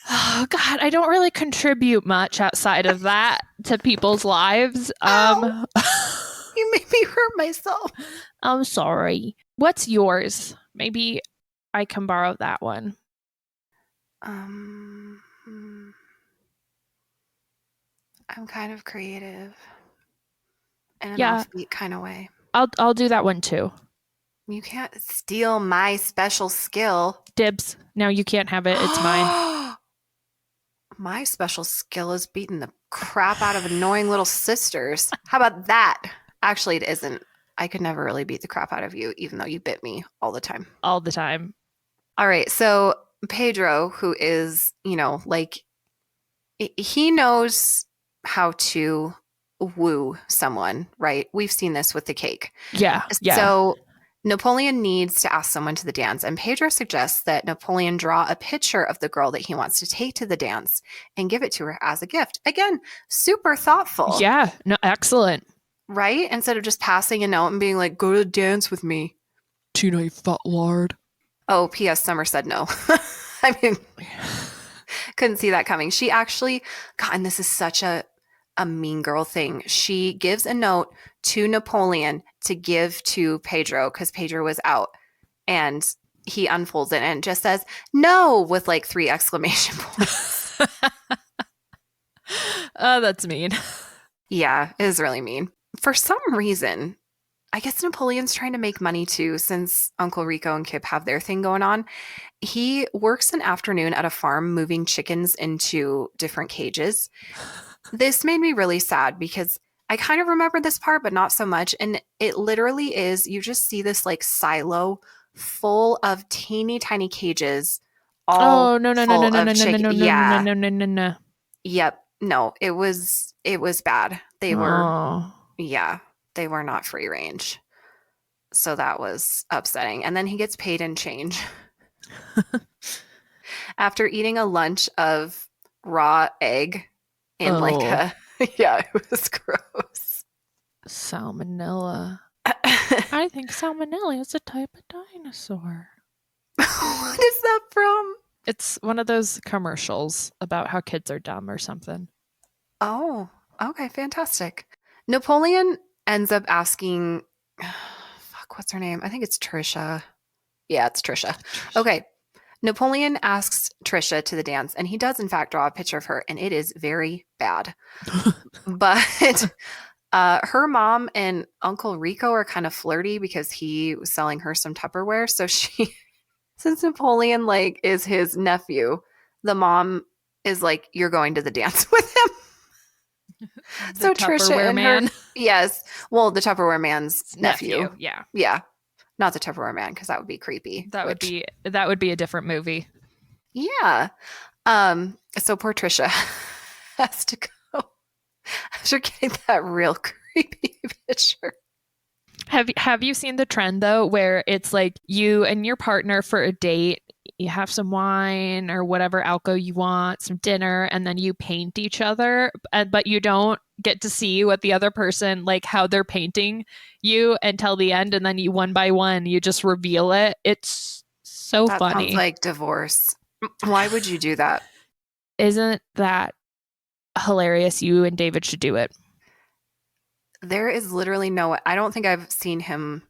Oh God, I don't really contribute much outside of that to people's lives. You made me hurt myself. I'm sorry. What's yours? Maybe I can borrow that one. I'm kind of creative in an Yeah, offbeat kind of way. I'll do that one too. You can't steal my special skill. Dibs. No, you can't have it. It's mine. My special skill is beating the crap out of annoying little sisters. How about that? Actually, it isn't. I could never really beat the crap out of you, even though you bit me all the time. All the time. All right. So Pedro, who is, like, he knows how to woo someone, right? We've seen this with the cake. Yeah. So Napoleon needs to ask someone to the dance, and Pedro suggests that Napoleon draw a picture of the girl that he wants to take to the dance and give it to her as a gift. Again, super thoughtful. Yeah. No, excellent. Right? Instead of just passing a note and being like, go to the dance with me. Tina, you fat lard. Oh, P.S. Summer said no. I mean, couldn't see that coming. She actually, God, and this is such a mean girl thing. She gives a note to Napoleon to give to Pedro because Pedro was out, and he unfolds it and just says no with like 3 exclamation points. Oh, that's mean. Yeah, it is really mean. For some reason, I guess Napoleon's trying to make money too, since Uncle Rico and Kip have their thing going on. He works an afternoon at a farm moving chickens into different cages. This made me really sad because I kind of remember this part, but not so much. And it literally is, you just see this like silo full of teeny tiny cages. All no. Yeah. No. Yep. No, it was bad. They were, yeah, they were not free range. So that was upsetting. And then he gets paid in change. After eating a lunch of raw egg in like a, yeah, it was gross. Salmonella. I think salmonella is a type of dinosaur. What is that from? It's one of those commercials about how kids are dumb or something. Oh, okay, fantastic. Napoleon ends up asking, fuck, what's her name? I think it's Trisha. Yeah, it's Trisha. Okay. Napoleon asks Trisha to the dance, and he does, in fact, draw a picture of her, and it is very bad. But her mom and Uncle Rico are kind of flirty because he was selling her some Tupperware. So since Napoleon like is his nephew, the mom is like, "You're going to the dance with him." So Trisha and her, yes, well, the Tupperware man's nephew. Yeah. Not the Tupperware man, because that would be creepy. That would be a different movie. Yeah. So poor Trisha has to go after getting that real creepy picture. Have you seen the trend though, where it's like you and your partner for a date, you have some wine or whatever alcohol you want, some dinner, and then you paint each other, but you don't get to see what the other person, like how they're painting you until the end, and then you one by one you just reveal it. It's so that funny. Sounds like divorce. Why would you do that? Isn't that hilarious? You and David should do it. There is literally I don't think I've seen him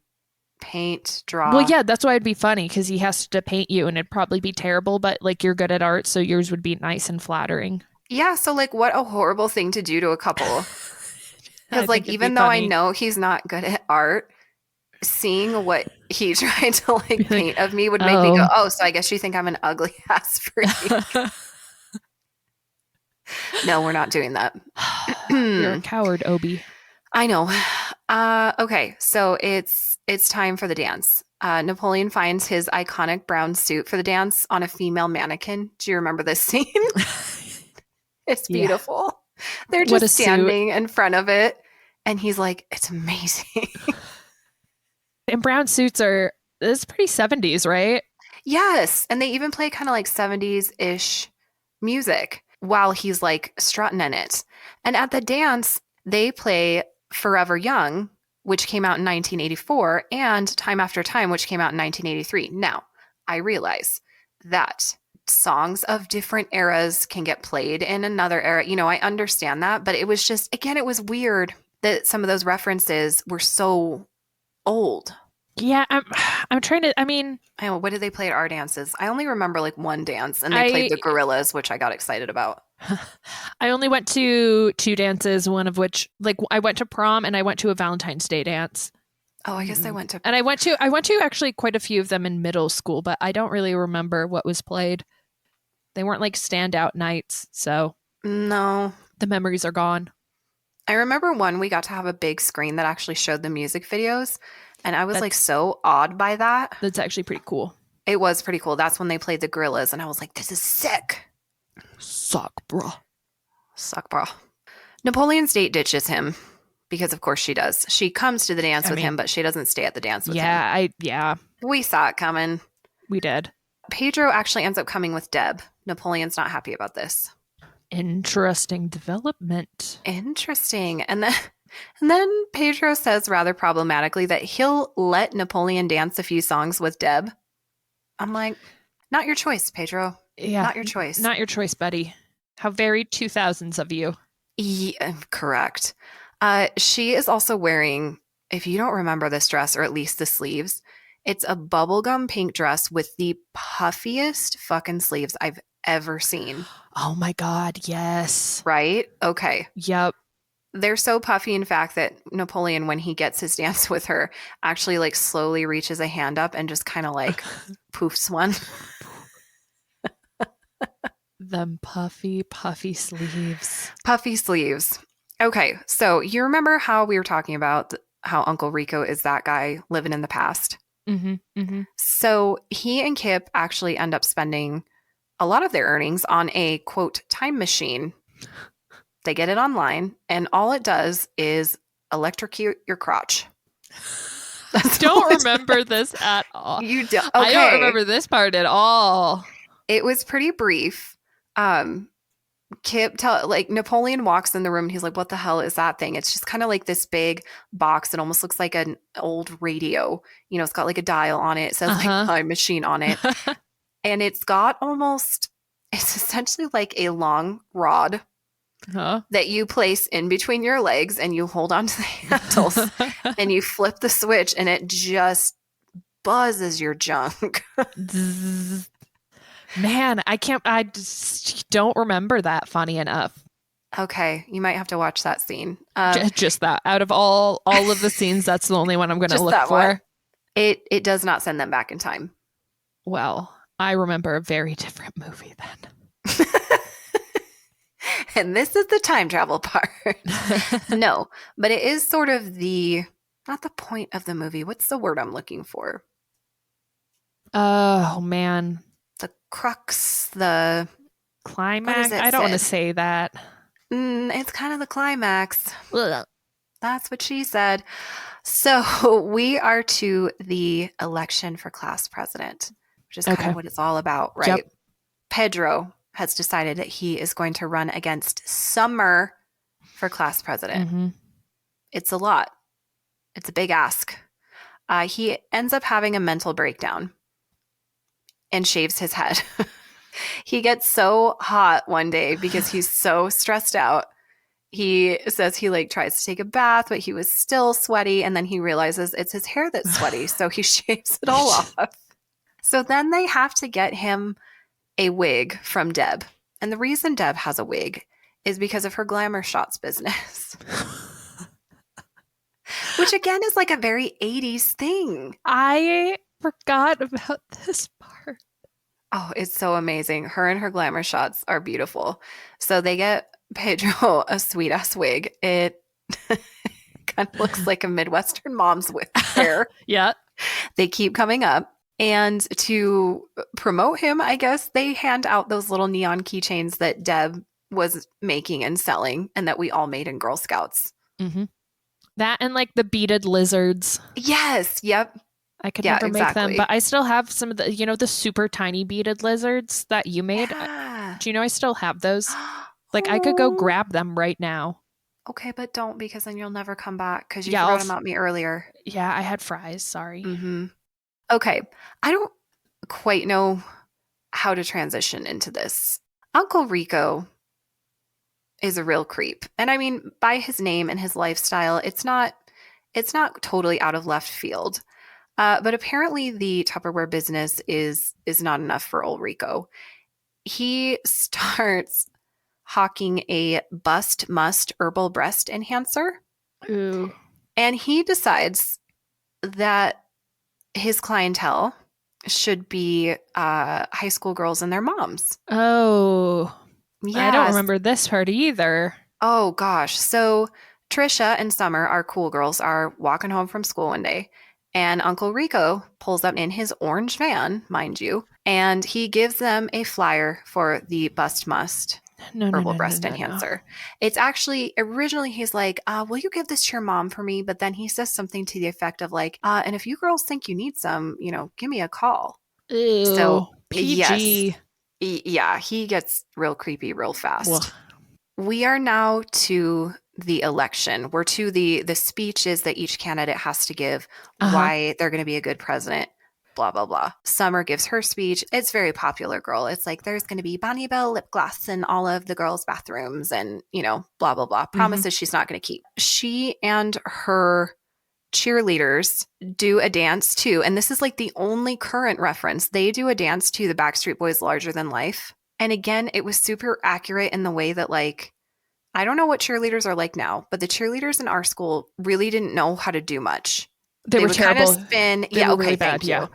paint, draw. Well, yeah, that's why it'd be funny, because he has to paint you and it'd probably be terrible, but like you're good at art, so yours would be nice and flattering. Yeah, so like what a horrible thing to do to a couple. Because like even though I know he's not good at art, seeing what he tried to like paint of me would make me go, oh, so I guess you think I'm an ugly ass freak. No, we're not doing that. You're a coward, Obi. I know. Okay, so it's time for the dance. Napoleon finds his iconic brown suit for the dance on a female mannequin. Do you remember this scene? It's beautiful. Yeah. They're just standing in front of it, and he's like, it's amazing. And brown suits it's pretty 70s, right? Yes, and they even play kind of like 70s-ish music while he's like strutting in it. And at the dance, they play Forever Young, which came out in 1984, and Time After Time, which came out in 1983. Now, I realize that songs of different eras can get played in another era. I understand that, but it was just, again, it was weird that some of those references were so old. Yeah, I'm trying to, I mean... what did they play at our dances? I only remember like one dance, and they played the Gorillas, which I got excited about. I only went to 2 dances, one of which, like, I went to prom and I went to a Valentine's Day dance. Oh, I guess I went to. And I went to actually quite a few of them in middle school, but I don't really remember what was played. They weren't like standout nights, so No. the memories are gone. I remember one we got to have a big screen that actually showed the music videos, and I was like so awed by that. That's actually pretty cool. It was pretty cool. That's when they played the Gorillas, and I was like, this is sick. Suck, bro. Suck, bro. Napoleon's date ditches him because, of course, she does. She comes to the dance with him, but she doesn't stay at the dance with him. Yeah. We saw it coming. We did. Pedro actually ends up coming with Deb. Napoleon's not happy about this. Interesting development. Interesting. And then Pedro says rather problematically that he'll let Napoleon dance a few songs with Deb. I'm like, not your choice, Pedro. Yeah. Not your choice. Not your choice, buddy. How very 2000s of you. Yeah, correct. She is also wearing, if you don't remember this dress, or at least the sleeves, it's a bubblegum pink dress with the puffiest fucking sleeves I've ever seen. Oh my God, yes. Right? Okay. Yep. They're so puffy, in fact, that Napoleon, when he gets his dance with her, actually like slowly reaches a hand up and just kind of like poofs one. Them puffy sleeves. Puffy sleeves. Okay, so you remember how we were talking about how Uncle Rico is that guy living in the past? So he and Kip actually end up spending a lot of their earnings on a, quote, time machine. They get it online, and all it does is electrocute your crotch. I don't remember this at all. You don't? Okay. I don't remember this part at all. It was pretty brief. Kip Napoleon walks in the room and he's like, what the hell is that thing? It's just kind of like this big box. It almost looks like an old radio. You know, it's got like a dial on it. It says like time machine on it. And it's essentially like a long rod that you place in between your legs, and you hold onto the handles and you flip the switch, and it just buzzes your junk. Man, I just don't remember that, funny enough. Okay, you might have to watch that scene. Just that. Out of all of the scenes, that's the only one I'm going to look for. One. It does not send them back in time. Well, I remember a very different movie then. And this is the time travel part. No, but it is sort of not the point of the movie. What's the word I'm looking for? Oh, man. The crux, the climax. I don't want to say that. It's kind of the climax. Ugh. That's what she said. So we are to the election for class president, which is kind of what it's all about, right? Yep. Pedro has decided that he is going to run against Summer for class president. It's a lot. It's a big ask. He ends up having a mental breakdown and shaves his head. He gets so hot one day because he's so stressed out. He says he tries to take a bath, but he was still sweaty. And then he realizes it's his hair that's sweaty. So he shaves it all off. So then they have to get him a wig from Deb. And the reason Deb has a wig is because of her glamour shots business. Which again is like a very 80s thing. I forgot about this part. Oh, it's so amazing. Her and her glamour shots are beautiful. So they get Pedro a sweet ass wig. It kind of looks like a Midwestern mom's with hair. Yeah. They keep coming up. And to promote him, I guess they hand out those little neon keychains that Deb was making and selling, and that we all made in Girl Scouts. That and the beaded lizards. Yes. Yep. I could never make them, but I still have some of the, the super tiny beaded lizards that you made. Yeah. Do you know I still have those? I could go grab them right now. Okay, but don't, because then you'll never come back because you forgot about me earlier. Yeah, I had fries. Sorry. Okay. I don't quite know how to transition into this. Uncle Rico is a real creep. And I mean, by his name and his lifestyle, it's not totally out of left field. But apparently the Tupperware business is not enough for old Rico. He starts hawking a Bust Must herbal breast enhancer. Ooh. And he decides that his clientele should be high school girls and their moms. Oh. I don't Yes. remember this part either. Oh, gosh. So Trisha and Summer, our cool girls, are walking home from school one day, and Uncle Rico pulls up in his orange van, mind you, and he gives them a flyer for the Bust Must No, no, herbal no, no, breast no, no. enhancer. It's actually originally he's like, will you give this to your mom for me? But then he says something to the effect of like, and if you girls think you need some, give me a call. Ew. So yes, PG. yeah, he gets real creepy real Ugh. fast. We are now to the election. We're to the speeches that each candidate has to give, why they're going to be a good president, blah, blah, blah. Summer gives her speech. It's very popular, girl. It's like there's going to be Bonnie Bell lip gloss in all of the girls' bathrooms and, blah, blah, blah. Promises she's not going to keep. She and her cheerleaders do a dance too. And this is like the only current reference. They do a dance to the Backstreet Boys Larger Than Life. And again, it was super accurate in the way that, like, I don't know what cheerleaders are like now, but the cheerleaders in our school really didn't know how to do much. They were would terrible. kind of spin. They Yeah, were okay, really bad, thank you. yeah.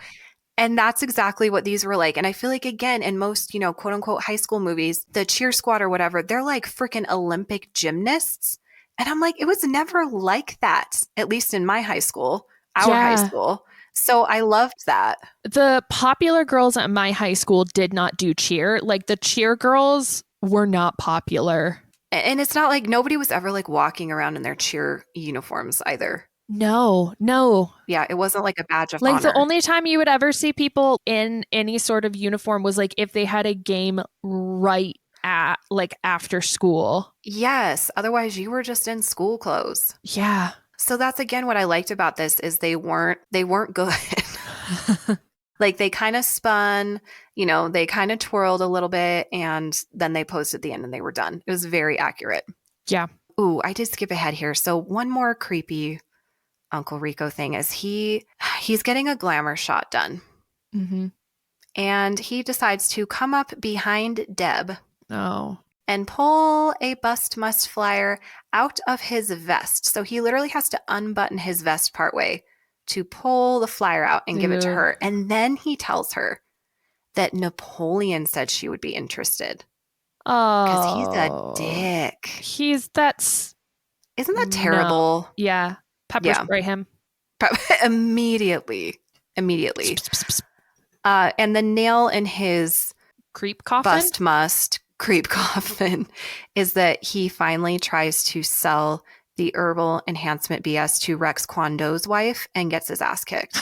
And that's exactly what these were like. And I feel like, again, in most, quote unquote high school movies, the cheer squad or whatever, they're like freaking Olympic gymnasts. And I'm like, it was never like that, at least in my high school, our high school. So I loved that. The popular girls at my high school did not do cheer. Like the cheer girls were not popular. And it's not like nobody was ever like walking around in their cheer uniforms either. No. Yeah, it wasn't like a badge of Like honor. the only time you would ever see people in any sort of uniform was like if they had a game right at like after school. Yes. Otherwise you were just in school clothes. Yeah. So that's again what I liked about this is they weren't good. Like they kind of spun, they kind of twirled a little bit and then they posed at the end and they were done. It was very accurate. Yeah. Ooh, I did skip ahead here. So one more creepy Uncle Rico thing is he's getting a glamour shot done. Mm-hmm. And he decides to come up behind Deb. Oh. And pull a Bust Must flyer out of his vest. So he literally has to unbutton his vest partway to pull the flyer out and give it to her. And then he tells her that Napoleon said she would be interested. Oh. Because he's a dick. Isn't that terrible? No. Yeah. Pepper spray him. Immediately. And the nail in his creep coffin? Bust Must creep coffin is that he finally tries to sell the herbal enhancement BS to Rex Kwon Do's wife and gets his ass kicked.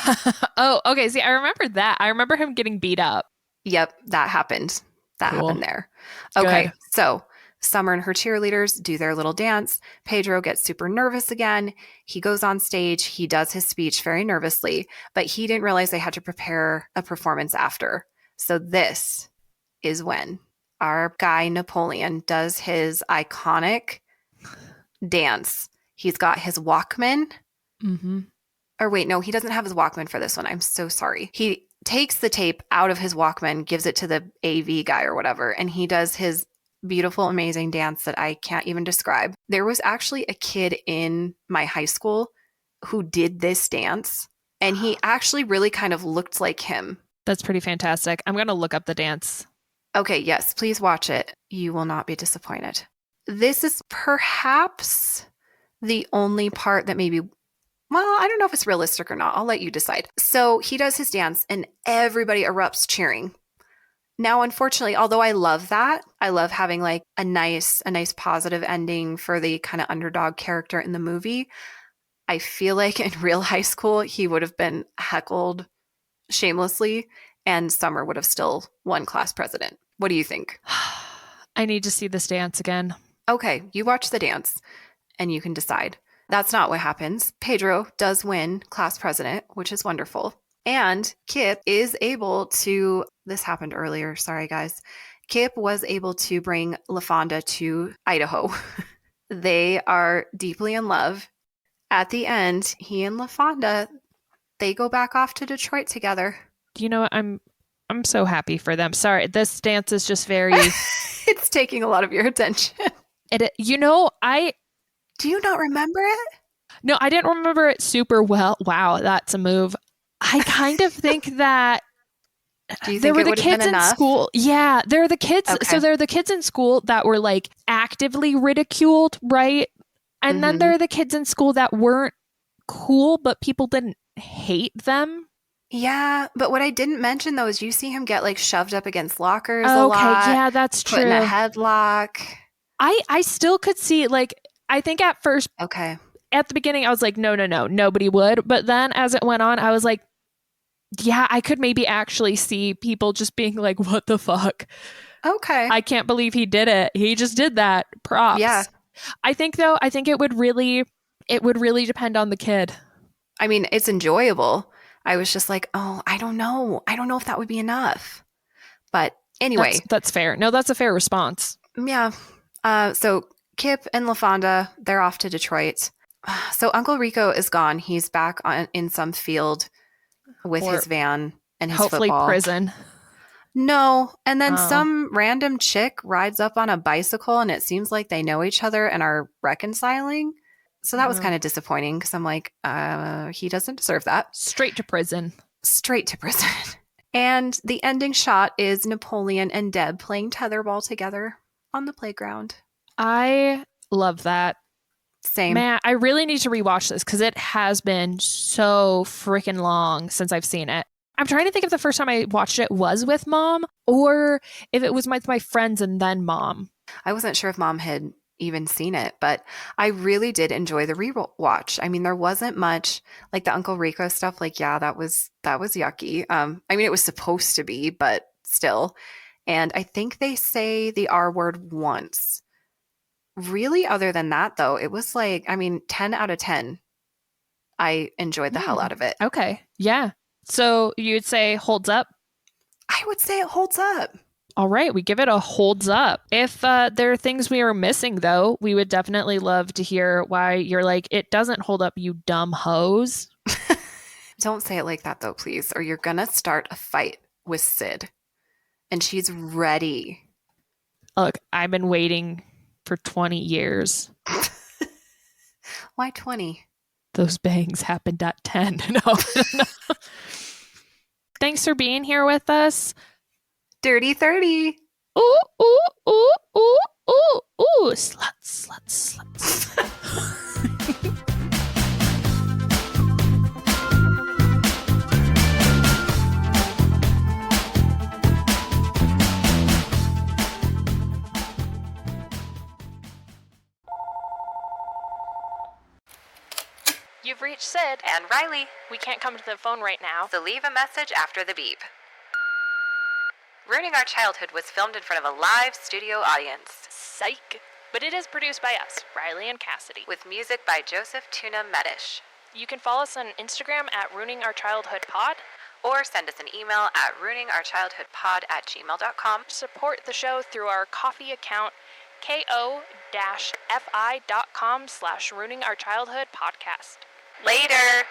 Oh, okay. See, I remember that. I remember him getting beat up. Yep, that happened. That happened there. Okay, Good. so Summer and her cheerleaders do their little dance. Pedro gets super nervous again. He goes on stage. He does his speech very nervously, but he didn't realize they had to prepare a performance after. So this is when our guy Napoleon does his iconic dance. He's got his Walkman. Mm-hmm. Or wait, no, he doesn't have his Walkman for this one. I'm so sorry. He takes the tape out of his Walkman, gives it to the AV guy or whatever, and he does his beautiful, amazing dance that I can't even describe. There was actually a kid in my high school who did this dance, and he actually really kind of looked like him. That's pretty fantastic. I'm going to look up the dance. Okay, yes, please watch it. You will not be disappointed. This is perhaps the only part that maybe, well, I don't know if it's realistic or not. I'll let you decide. So he does his dance and everybody erupts cheering. Now, unfortunately, although I love that, I love having like a nice positive ending for the kind of underdog character in the movie. I feel like in real high school, he would have been heckled shamelessly and Summer would have still won class president. What do you think? I need to see this dance again. Okay, you watch the dance and you can decide. That's not what happens. Pedro does win class president, which is wonderful. And Kip is able to, this happened earlier, sorry guys. Kip was able to bring LaFonda to Idaho. They are deeply in love. At the end, he and LaFonda, they go back off to Detroit together. Do you know what? I'm I'm so happy for them. Sorry, this dance is just very. It's taking a lot of your attention. I Do you not remember it? no, I didn't remember it super well. Wow, that's a move. I kind of think that Do you there think were it the would have been kids in enough? school. Yeah, there are the kids. Okay. So there are the kids in school that were like actively ridiculed, right? And then there are the kids in school that weren't cool, but people didn't hate them. Yeah, but what I didn't mention though is you see him get like shoved up against lockers a Okay, lot, yeah, that's put in a true. headlock. I still could see, like, I think at first, Okay. at the beginning, I was like, no, nobody would. But then as it went on, I was like, yeah, I could maybe actually see people just being like, what the fuck? Okay. I can't believe he did it. He just did that. Props. Yeah. I think it would really depend on the kid. I mean, it's enjoyable. I was just like, oh, I don't know. I don't know if that would be enough. But anyway, That's fair. No, that's a fair response. yeah. So Kip and LaFonda, they're off to Detroit. So Uncle Rico is gone. He's back in some field with Or his van and his hopefully football. prison. No. And then Oh. some random chick rides up on a bicycle and it seems like they know each other and are reconciling. So that was kind of disappointing because I'm like, he doesn't deserve that. Straight to prison. Straight to prison. And the ending shot is Napoleon and Deb playing tetherball together on the playground. I love that. Same. Man, I really need to rewatch this because it has been so freaking long since I've seen it. I'm trying to think if the first time I watched it was with mom or if it was with my friends and then mom. I wasn't sure if mom had even seen it, but I really did enjoy the rewatch. I mean, there wasn't much like the Uncle Rico stuff. Like, yeah, that was yucky. I mean, it was supposed to be, but still. And I think they say the R word once. Really, other than that, though, it was like, I mean, 10 out of 10. I enjoyed the hell out of it. Okay. Yeah. So you'd say holds up? I would say it holds up. All right, we give it a holds up. If there are things we are missing, though, we would definitely love to hear why you're like, it doesn't hold up, you dumb hose. Don't say it like that, though, please, or you're going to start a fight with Sid. And she's ready. Look, I've been waiting for 20 years. Why 20? Those bangs happened at 10. No. Thanks for being here with us. Dirty 30. Ooh, ooh, ooh, ooh, ooh, ooh. Sluts, sluts, sluts. You've reached Sid And Riley. We can't come to the phone right now. So leave a message after the beep. Ruining Our Childhood was filmed in front of a live studio audience. Psych. But it is produced by us, Riley and Cassidy. With music by Joseph Tuna Medish. You can follow us on Instagram at Ruining Our Childhood Pod. Or send us an email at ruiningourchildhoodpod@gmail.com. Support the show through our Ko-fi account, ko-fi.com/Ruining Our Childhood Podcast. Later!